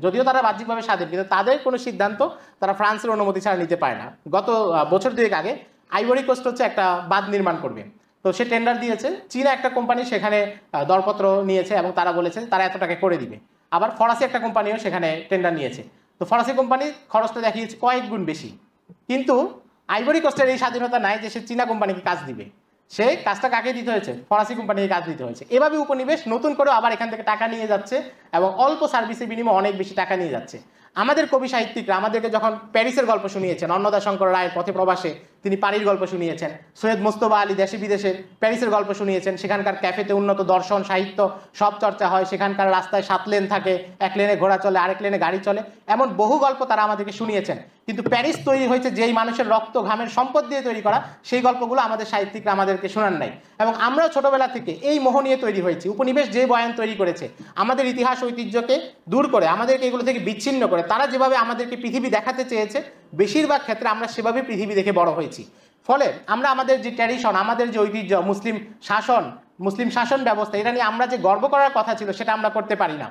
যদিও তারা বাহ্যিকভাবে স্বাধীন, কিন্তু তাদের কোনো সিদ্ধান্ত তারা ফ্রান্সের অনুমতি ছাড়া নিতে পারে না। গত বছর 2 আগে আইভরি কোস্ট হচ্ছে একটা বাঁধ নির্মাণ করবে, তো সে টেন্ডার দিয়েছে। চীনা একটা কোম্পানি সেখানে দরপত্র নিয়েছে এবং তারা বলেছে তারা এত টাকা করে দিবে। আবার ফরাসি একটা কোম্পানিও সেখানে টেন্ডার নিয়েছে, তো ফরাসি কোম্পানি খরচটা দেখিয়েছে কয়েক গুণ বেশি। কিন্তু আইভরি কোস্টের এই স্বাধীনতা নাই যে সে চীনা কোম্পানিকে কাজ দিবে, সে কাজটা কাকে দিতে হয়েছে? ফরাসি কোম্পানিকে কাজ দিতে হয়েছে। এভাবে উপনিবেশ নতুন করে আবার এখান থেকে টাকা নিয়ে যাচ্ছে, এবং অল্প সার্ভিসের বিনিময়ে অনেক বেশি টাকা নিয়ে যাচ্ছে। আমাদের কবি সাহিত্যিকরা আমাদেরকে যখন প্যারিসের গল্প শুনিয়েছেন, অন্নদাশঙ্কর রায়ের পথে প্রবাসে তিনি পারির গল্প শুনিয়েছেন, সৈয়দ মোস্তফা আলী দেশে বিদেশে প্যারিসের গল্প শুনিয়েছেন, সেখানকার ক্যাফেতে উন্নত দর্শন সাহিত্য সব চর্চা হয়, সেখানকার রাস্তায় 7 লেন থাকে, 1 লেনে ঘোড়া চলে, আরেক লেনে গাড়ি চলে, এমন বহু গল্প তারা আমাদেরকে শুনিয়েছেন। কিন্তু প্যারিস তৈরি হয়েছে যেই মানুষের রক্ত ঘামের সম্পদ দিয়ে তৈরি করা, সেই গল্পগুলো আমাদের সাহিত্যিকরা আমাদেরকে শোনান নাই। এবং আমরাও ছোটবেলা থেকে এই মোহ নিয়ে তৈরি হয়েছি। উপনিবেশ যে বয়ান তৈরি করেছে, আমাদের ইতিহাস ঐতিহ্যকে দূর করে, আমাদেরকে এগুলো থেকে বিচ্ছিন্ন করে, তারা যেভাবে আমাদেরকে পৃথিবী দেখাতে চেয়েছে, বেশিরভাগ ক্ষেত্রে আমরা সেভাবে পৃথিবী দেখে বড় হয়েছি। ফলে আমরা আমাদের যে ট্র্যাডিশন, আমাদের যে ঐতিহ্য, মুসলিম শাসন, মুসলিম শাসন ব্যবস্থা, এটা নিয়ে আমরা যে গর্ব করার কথা ছিল সেটা আমরা করতে পারি না।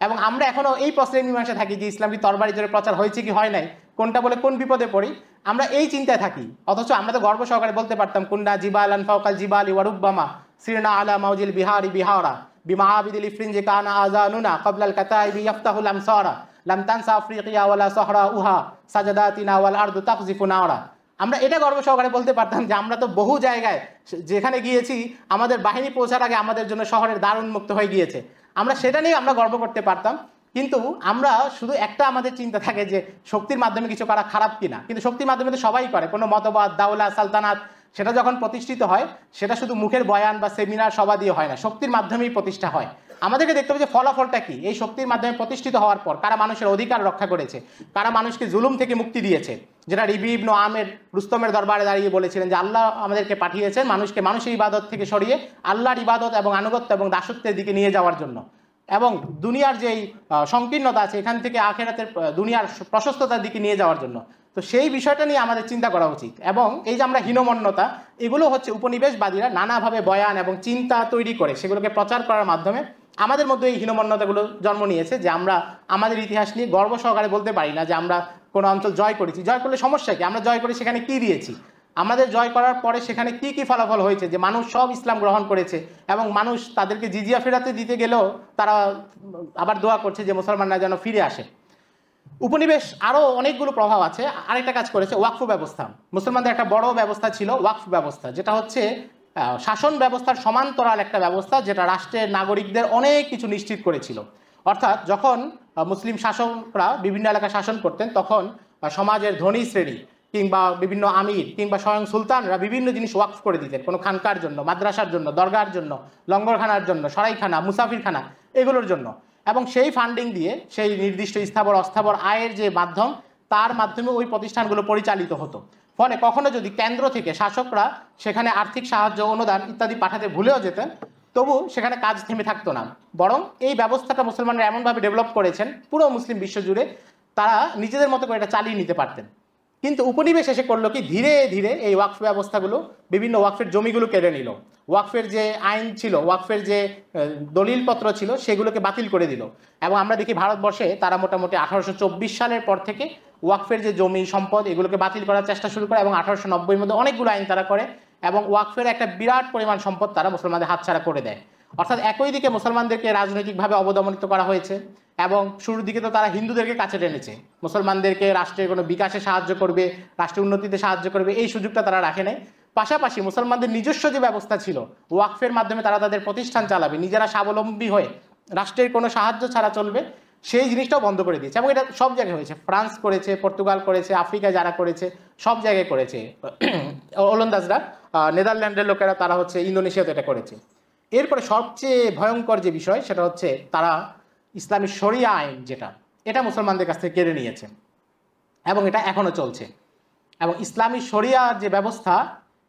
এবং আমরা এখনো এই প্রশ্নের মীমাংসা থাকি যে ইসলাম কি তরবারি জোরে প্রচার হয়েছে কি হয় নাই, কোনটা বলে কোন বিপদে পড়ি, আমরা এই চিন্তায় থাকি। অথচ আমরা তো গর্ব সহকারে বলতে পারতাম কুন্না জিবালান ফাওকাল জিবালি ওয়ারুব্বামা সিরনা আলা মাউজিল বিহারি বিহারা বিমাআবিদিল ইফরিনজি কানা আযানুনা ক্বাবলাল কাতাইবি ইয়াফতাহুল আমসারা লাম তানসা আফ্রিকিয়া ওয়ালা সাহরা উহা সাজাদাতিনা ওয়াল আরদু তাকজিফু নারা। আমরা এটা গর্ব সহকারে বলতে পারতাম যে আমরা তো বহু জায়গায় যেখানে গিয়েছি আমাদের বাহিনী পৌঁছার আগে আমাদের জন্য শহরের দ্বার উন্মুক্ত হয়ে গিয়েছে, আমরা সেটা নিয়ে আমরা গর্ব করতে পারতাম। কিন্তু আমরা শুধু একটা আমাদের চিন্তা থাকে যে শক্তির মাধ্যমে কিছু করা খারাপ কিনা, কিন্তু শক্তির মাধ্যমে তো সবাই করে, কোনো মতবাদ দাওলা সালতানাত সেটা যখন প্রতিষ্ঠিত হয় সেটা শুধু মুখের বয়ান বা সেমিনার সভা দিয়ে হয় না, শক্তির মাধ্যমেই প্রতিষ্ঠা হয়। আমাদেরকে দেখতে হবে যে ফলাফলটা কি, এই শক্তির মাধ্যমে প্রতিষ্ঠিত হওয়ার পর কারা মানুষের অধিকার রক্ষা করেছে, কারা মানুষকে জুলুম থেকে মুক্তি দিয়েছে, যেটা রিবি ইবনে আমের রুস্তমের দরবারে দাঁড়িয়ে বলেছিলেন যে আল্লাহ আমাদেরকে পাঠিয়েছেন মানুষকে মানুষের ইবাদত থেকে সরিয়ে আল্লাহর ইবাদত এবং আনুগত্য এবং দাসত্বের দিকে নিয়ে যাওয়ার জন্য, এবং দুনিয়ার যেই সংকীর্ণতা আছে এখান থেকে আখেরাতের দুনিয়ার প্রশস্ততার দিকে নিয়ে যাওয়ার জন্য। তো সেই বিষয়টা নিয়ে আমাদের চিন্তা করা উচিত। এবং এই যে আমরা হীনমন্যতা, এগুলো হচ্ছে উপনিবেশবাদীরা নানাভাবে বয়ান এবং চিন্তা তৈরি করে সেগুলোকে প্রচার করার মাধ্যমে আমাদের মধ্যে এই হীনমন্যতাগুলো জন্ম নিয়েছে, যে আমরা আমাদের ইতিহাস নিয়ে গর্ব সহকারে বলতে পারি না যে আমরা কোনো অঞ্চল জয় করেছি। জয় করলে সমস্যা কি, আমরা জয় করে সেখানে কি দিয়েছি, আমাদের জয় করার পরে সেখানে কি কি ফলাফল হয়েছে, যে মানুষ সব ইসলাম গ্রহণ করেছে এবং মানুষ তাদেরকে জিজিয়া ফেরাতে দিতে গেলেও তারা আবার দোয়া করছে যে মুসলমানরা যেন ফিরে আসে। উপনিবেশ আরও অনেকগুলো প্রভাব আছে। আরেকটা কাজ করেছে ওয়াকফ ব্যবস্থা। মুসলমানদের একটা বড় ব্যবস্থা ছিল ওয়াকফ ব্যবস্থা, যেটা হচ্ছে শাসন ব্যবস্থার সমান্তরাল একটা ব্যবস্থা, যেটা রাষ্ট্রের নাগরিকদের অনেক কিছু নিশ্চিত করেছিল। অর্থাৎ যখন মুসলিম শাসকরা বিভিন্ন এলাকা শাসন করতেন তখন সমাজের ধনী শ্রেণী কিংবা বিভিন্ন আমির কিংবা স্বয়ং সুলতানরা বিভিন্ন জিনিস ওয়াকফ করে দিতেন, কোনো খানকার জন্য, মাদ্রাসার জন্য, দরগার জন্য, লঙ্গরখানার জন্য, সরাইখানা, মুসাফিরখানা, এগুলোর জন্য। এবং সেই ফান্ডিং দিয়ে সেই নির্দিষ্ট স্থাবর অস্থাবর আয়ের যে মাধ্যম, তার মাধ্যমে ওই প্রতিষ্ঠানগুলো পরিচালিত হতো। ফলে কখনো যদি কেন্দ্র থেকে শাসকরা সেখানে আর্থিক সাহায্য, অনুদান ইত্যাদি পাঠাতে ভুলেও যেতেন, তবু সেখানে কাজ থেমে থাকতো না। বরং এই ব্যবস্থাটা মুসলমানরা এমনভাবে ডেভেলপ করেছেন পুরো মুসলিম বিশ্ব জুড়ে, তারা নিজেদের মতো করে এটা চালিয়ে নিতে পারতেন। কিন্তু উপনিবেশ এসে করলো কি, ধীরে ধীরে এই ওয়াকফ ব্যবস্থাগুলো বিভিন্ন ওয়াকফের জমিগুলো কেড়ে নিল, ওয়াকফের যে আইন ছিল, ওয়াকফের যে দলিলপত্র ছিল সেগুলোকে বাতিল করে দিল। এবং আমরা দেখি ভারতবর্ষে তারা মোটামুটি 1824 সালের পর থেকে ওয়াকফের যে জমি সম্পদ এগুলোকে বাতিল করার চেষ্টা শুরু করে, এবং 1890-এর মধ্যে অনেকগুলো আইন তারা করে, এবং ওয়াকফের একটা বিরাট পরিমাণ সম্পদ তারা মুসলমানদের হাতছাড়া করে দেয়। অর্থাৎ একই দিকে মুসলমানদেরকে রাজনৈতিকভাবে অবদমনিত করা হয়েছে, এবং শুরুর দিকে তো তারা হিন্দুদেরকে কাছে টেনেছে, মুসলমানদেরকে রাষ্ট্রের কোনো বিকাশে সাহায্য করবে, রাষ্ট্রের উন্নতিতে সাহায্য করবে, এই সুযোগটা তারা রাখে নাই। পাশাপাশি মুসলমানদের নিজস্ব যে ব্যবস্থা ছিল, ওয়াকফের মাধ্যমে তারা তাদের প্রতিষ্ঠান চালাবে, নিজেরা স্বাবলম্বী হয়ে রাষ্ট্রের কোনো সাহায্য ছাড়া চলবে, সেই জিনিসটাও বন্ধ করে দিয়েছে। এবং এটা সব জায়গায় হয়েছে, ফ্রান্স করেছে, পর্তুগাল করেছে, আফ্রিকায় যারা করেছে সব জায়গায় করেছে, ওলন্দাজরা, নেদারল্যান্ডের লোকেরা, তারা হচ্ছে ইন্দোনেশিয়াতে এটা করেছে। এরপরে সবচেয়ে ভয়ঙ্কর যে বিষয় সেটা হচ্ছে তারা ইসলামী শরিয়া আইন, যেটা এটা মুসলমানদের কাছ থেকে কেড়ে নিয়েছে এবং এটা এখনো চলছে। এবং ইসলামী শরিয়ার যে ব্যবস্থা,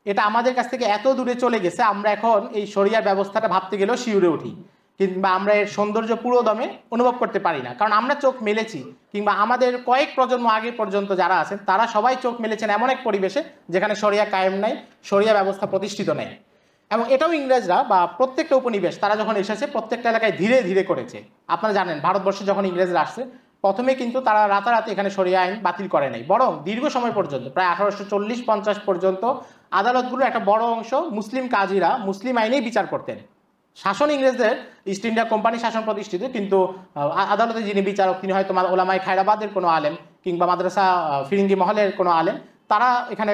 এটা আমাদের কাছ থেকে এত দূরে চলে গেছে, আমরা এখন এই শরিয়ার ব্যবস্থাটা ভাবতে গেলেও শিউরে উঠি, কিংবা আমরা এর সৌন্দর্য পুরো দমে অনুভব করতে পারি না। কারণ আমরা চোখ মেলেছি, কিংবা আমাদের কয়েক প্রজন্ম আগে পর্যন্ত যারা আছেন তারা সবাই চোখ মেলেছেন এমন এক পরিবেশে যেখানে শরিয়া কায়েম নাই, শরিয়া ব্যবস্থা প্রতিষ্ঠিত নেই। এবং এটাও ইংরেজরা বা প্রত্যেকটা উপনিবেশ তারা যখন এসেছে প্রত্যেকটা এলাকায় ধীরে ধীরে করেছে। আপনারা জানেন ভারতবর্ষে যখন ইংরেজরা আসছে প্রথমে কিন্তু তারা রাতারাতি এখানে শরিয়া আইন বাতিল করে নাই, বরং দীর্ঘ সময় পর্যন্ত প্রায় 1840-50 পর্যন্ত আদালতগুলো একটা বড় অংশ মুসলিম কাজীরা মুসলিম আইনেই বিচার করতেন। শাসন ইংরেজদের, ইস্ট ইন্ডিয়া কোম্পানি শাসন প্রতিষ্ঠিত, কিন্তু আদালতে যিনি বিচারক তিনি হয়তো ওলামায়ে খায়রাবাদের কোনো আলেম কিংবা মাদ্রাসা ফিরিঙ্গি মহলের কোনো আলেম, তারা এখানে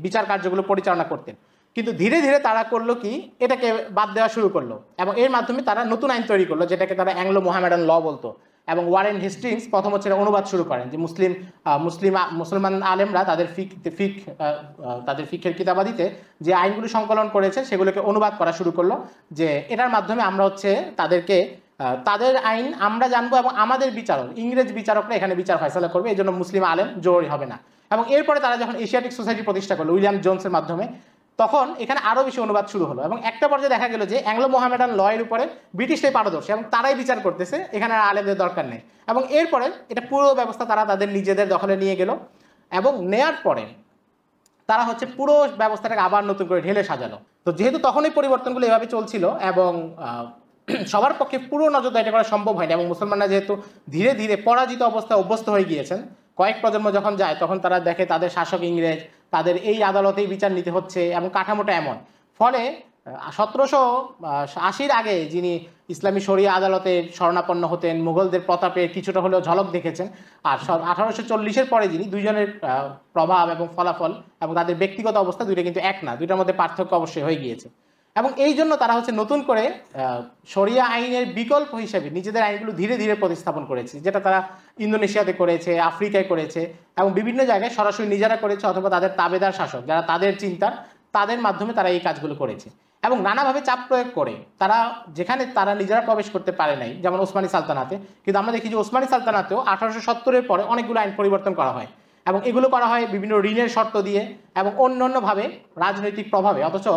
বিচার কার্যগুলো পরিচালনা করতেন। কিন্তু ধীরে ধীরে তারা করলো কি, এটাকে বাদ দেওয়া শুরু করলো, এবং এর মাধ্যমে তারা নতুন আইন তৈরি করলো যেটাকে তারা অ্যাংলো মোহামেডান ল বলতো। এবং ওয়ারেন হেস্টিংস প্রথম হচ্ছে অনুবাদ শুরু করেন, যে মুসলমান আলেমরা তাদের ফিকের কিতাবাদিতে যে আইনগুলো সংকলন করেছে সেগুলোকে অনুবাদ করা শুরু করলো, যে এটার মাধ্যমে আমরা হচ্ছে তাদেরকে তাদের আইন আমরা জানবো এবং আমাদের বিচারক ইংরেজ বিচারকরা এখানে বিচার ফয়সালা করবে, এই জন্য মুসলিম আলেম জরুরি হবে না। এবং এরপরে তারা যখন এশিয়াটিক সোসাইটি প্রতিষ্ঠা করলো উইলিয়াম জোনসের মাধ্যমে, তখন এখানে আরও বেশি অনুবাদ শুরু হলো, এবং একটা পর্যায়ে দেখা গেল যে অ্যাংলো মোহামেডান ল এর উপরে ব্রিটিশরাই পারদর্শী এবং তারাই বিচার করতেছে, এখানে আর আলেমদের দরকার নেই। এবং এরপরে এটা পুরো ব্যবস্থা তারা তাদের নিজেদের দখলে নিয়ে গেল, এবং নেয়ার পরে তারা হচ্ছে পুরো ব্যবস্থাটাকে আবার নতুন করে ঢেলে সাজালো। তো যেহেতু তখন এই পরিবর্তনগুলো এভাবে চলছিল এবং সবার পক্ষে পুরো নজরদারি করা সম্ভব হয়নি, এবং মুসলমানরা যেহেতু ধীরে ধীরে পরাজিত অবস্থায় অভ্যস্ত হয়ে গিয়েছেন, কয়েক প্রজন্ম যখন যায় তখন তারা দেখে তাদের শাসক ইংরেজ, তাদের এই আদালতেই বিচার নিতে হচ্ছে এবং কাঠামোটা এমন। ফলে 1780-র আগে যিনি ইসলামী শরিয়া আদালতের শরণাপন্ন হতেন, মুঘলদের প্রতাপের কিছুটা হলেও ঝলক দেখেছেন, আর 1840-এর পরে যিনি, দুইজনের প্রভাব এবং ফলাফল এবং তাদের ব্যক্তিগত অবস্থা দুইটা কিন্তু এক না, দুইটার মধ্যে পার্থক্য অবশ্যই হয়ে গিয়েছে। এবং এই জন্য তারা হচ্ছে নতুন করে শরিয়া আইনের বিকল্প হিসেবে নিজেদের আইনগুলো ধীরে ধীরে প্রতিস্থাপন করেছে, যেটা তারা ইন্দোনেশিয়াতে করেছে, আফ্রিকায় করেছে এবং বিভিন্ন জায়গায় সরাসরি নিজেরা করেছে, অথবা তাদের তাবেদার শাসক যারা তাদের চিন্তার, তাদের মাধ্যমে তারা এই কাজগুলো করেছে। এবং নানাভাবে চাপ প্রয়োগ করে তারা, যেখানে তারা নিজেরা প্রবেশ করতে পারে নাই, যেমন ওসমানী সালতানাতে, কিন্তু আমরা দেখি যে ওসমানী সালতানাতেও 1870-এর পরে অনেকগুলো আইন পরিবর্তন করা হয়, এবং এগুলো করা হয় বিভিন্ন ঋণের শর্ত দিয়ে এবং অন্যান্যভাবে রাজনৈতিক প্রভাবে। অথচ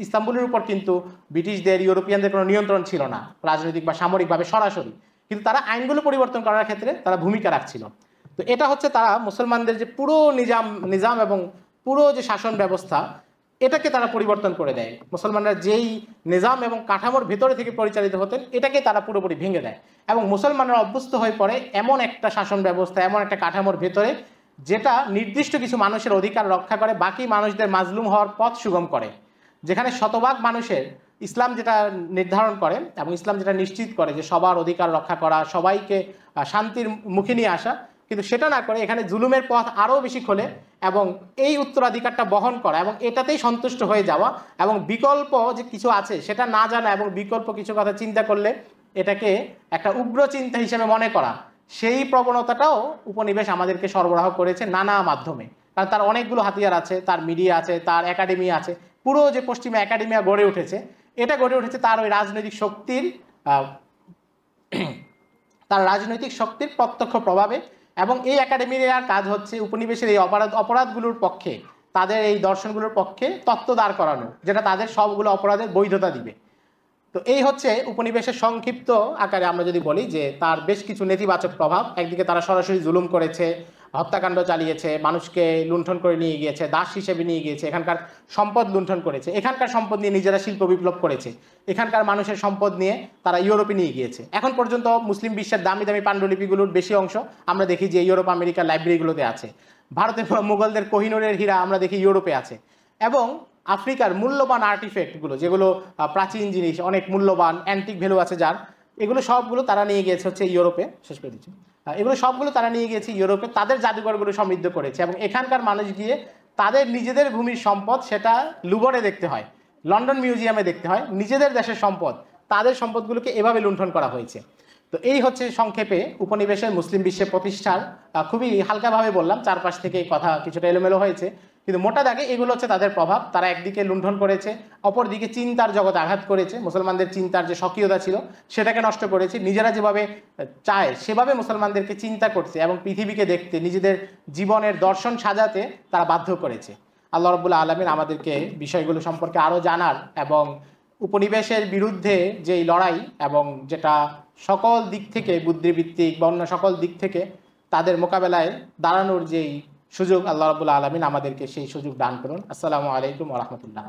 ইস্তাম্বুলের উপর কিন্তু ব্রিটিশদের, ইউরোপিয়ানদের কোনো নিয়ন্ত্রণ ছিল না রাজনৈতিক বা সামরিকভাবে সরাসরি, কিন্তু তারা আইনগুলো পরিবর্তন করার ক্ষেত্রে তারা ভূমিকা রাখছিল। তো এটা হচ্ছে তারা মুসলমানদের যে পুরো নিজাম এবং পুরো যে শাসন ব্যবস্থা, এটাকে তারা পরিবর্তন করে দেয়। মুসলমানরা যেই নিজাম এবং কাঠামোর ভেতরে থেকে পরিচালিত হতেন, এটাকে তারা পুরোপুরি ভেঙে দেয় এবং মুসলমানরা অভ্যস্ত হয়ে পড়ে এমন একটা শাসন ব্যবস্থা, এমন একটা কাঠামোর ভেতরে, যেটা নির্দিষ্ট কিছু মানুষের অধিকার রক্ষা করে, বাকি মানুষদের মাজলুম হওয়ার পথ সুগম করে। যেখানে শতভাগ মানুষের, ইসলাম যেটা নির্ধারণ করে এবং ইসলাম যেটা নিশ্চিত করে যে সবার অধিকার রক্ষা করা, সবাইকে শান্তির মুখে নিয়ে আসা, কিন্তু সেটা না করে এখানে জুলুমের পথ আরও বেশি খোলে এবং এই উত্তরাধিকারটা বহন করা এবং এটাতেই সন্তুষ্ট হয়ে যাওয়া, এবং বিকল্প যে কিছু আছে সেটা না জানা এবং বিকল্প কিছু কথা চিন্তা করলে এটাকে একটা উগ্র চিন্তা হিসেবে মনে করা, সেই প্রবণতাটাও উপনিবেশ আমাদেরকে সরবরাহ করেছে নানা মাধ্যমে। কারণ তার অনেকগুলো হাতিয়ার আছে, তার মিডিয়া আছে, তার একাডেমি আছে, পুরো যে পশ্চিমা একাডেমিয়া গড়ে উঠেছে, এটা গড়ে উঠেছে তার ওই রাজনৈতিক শক্তির প্রত্যক্ষ প্রভাবে। এবং এই একাডেমির কাজ হচ্ছে উপনিবেশের এই অপরাধগুলোর পক্ষে, তাদের এই দর্শনগুলোর পক্ষে তত্ত্ব দাঁড় করানো, যেটা তাদের সবগুলো অপরাধের বৈধতা দিবে। তো এই হচ্ছে উপনিবেশের সংক্ষিপ্ত আকারে আমরা যদি বলি যে তার বেশ কিছু নেতিবাচক প্রভাব। একদিকে তারা সরাসরি জুলুম করেছে, হত্যাকাণ্ড চালিয়েছে, মানুষকে লুণ্ঠন করে নিয়ে গিয়েছে, দাস হিসেবে নিয়ে গিয়েছে, এখানকার সম্পদ লুণ্ঠন করেছে, এখানকার সম্পদ নিয়ে নিজেরা শিল্প বিপ্লব করেছে, এখানকার মানুষের সম্পদ নিয়ে তারা ইউরোপে নিয়ে গিয়েছে। এখন পর্যন্ত মুসলিম বিশ্বের দামি দামি পাণ্ডুলিপিগুলোর বেশি অংশ আমরা দেখি যে ইউরোপ আমেরিকার লাইব্রেরিগুলোতে আছে। ভারতে মুঘলদের কোহিনুরের হীরা আমরা দেখি ইউরোপে আছে। এবং আফ্রিকার মূল্যবান আর্টিফ্যাক্টগুলো, যেগুলো প্রাচীন জিনিস, অনেক মূল্যবান অ্যান্টিক ভ্যালু আছে যার, এগুলো সবগুলো তারা নিয়ে গিয়েছে হচ্ছে ইউরোপে। শেষ করে দিচ্ছি। এগুলো সবগুলো তারা নিয়ে গিয়েছে ইউরোপে, তাদের জাদুঘরগুলো সমৃদ্ধ করেছে এবং এখানকার মানুষ গিয়ে তাদের নিজেদের ভূমির সম্পদ সেটা লুভরে দেখতে হয়, লন্ডন মিউজিয়ামে দেখতে হয়, নিজেদের দেশের সম্পদ, তাদের সম্পদগুলোকে এভাবে লুণ্ঠন করা হয়েছে। তো এই হচ্ছে সংক্ষেপে উপনিবেশের মুসলিম বিশ্বে প্রতিষ্ঠার, খুবই হালকাভাবে বললাম, চারপাশ থেকে এই কথা কিছুটা এলোমেলো হয়েছে, কিন্তু মোটা দাগে এগুলো হচ্ছে তাদের প্রভাব। তারা একদিকে লুণ্ঠন করেছে, অপরদিকে চিন্তার জগতে আঘাত করেছে, মুসলমানদের চিন্তার যে স্বকীয়তা ছিল সেটাকে নষ্ট করেছে, নিজেরা যেভাবে চায় সেভাবে মুসলমানদেরকে চিন্তা করতে এবং পৃথিবীকে দেখতে, নিজেদের জীবনের দর্শন সাজাতে তারা বাধ্য করেছে। আল্লাহ রাব্বুল আলামিন আমাদেরকে বিষয়গুলো সম্পর্কে আরও জানার এবং উপনিবেশের বিরুদ্ধে যেই লড়াই এবং যেটা সকল দিক থেকে বুদ্ধিবৃত্তিক বা অন্য সকল দিক থেকে তাদের মোকাবেলায় দাঁড়ানোর যেই সুযোগ, আল্লাহ রাব্বুল আলামিন আমাদেরকে সেই সুযোগ দান করুন। আসসালামু আলাইকুম ওয়া রাহমাতুল্লাহ।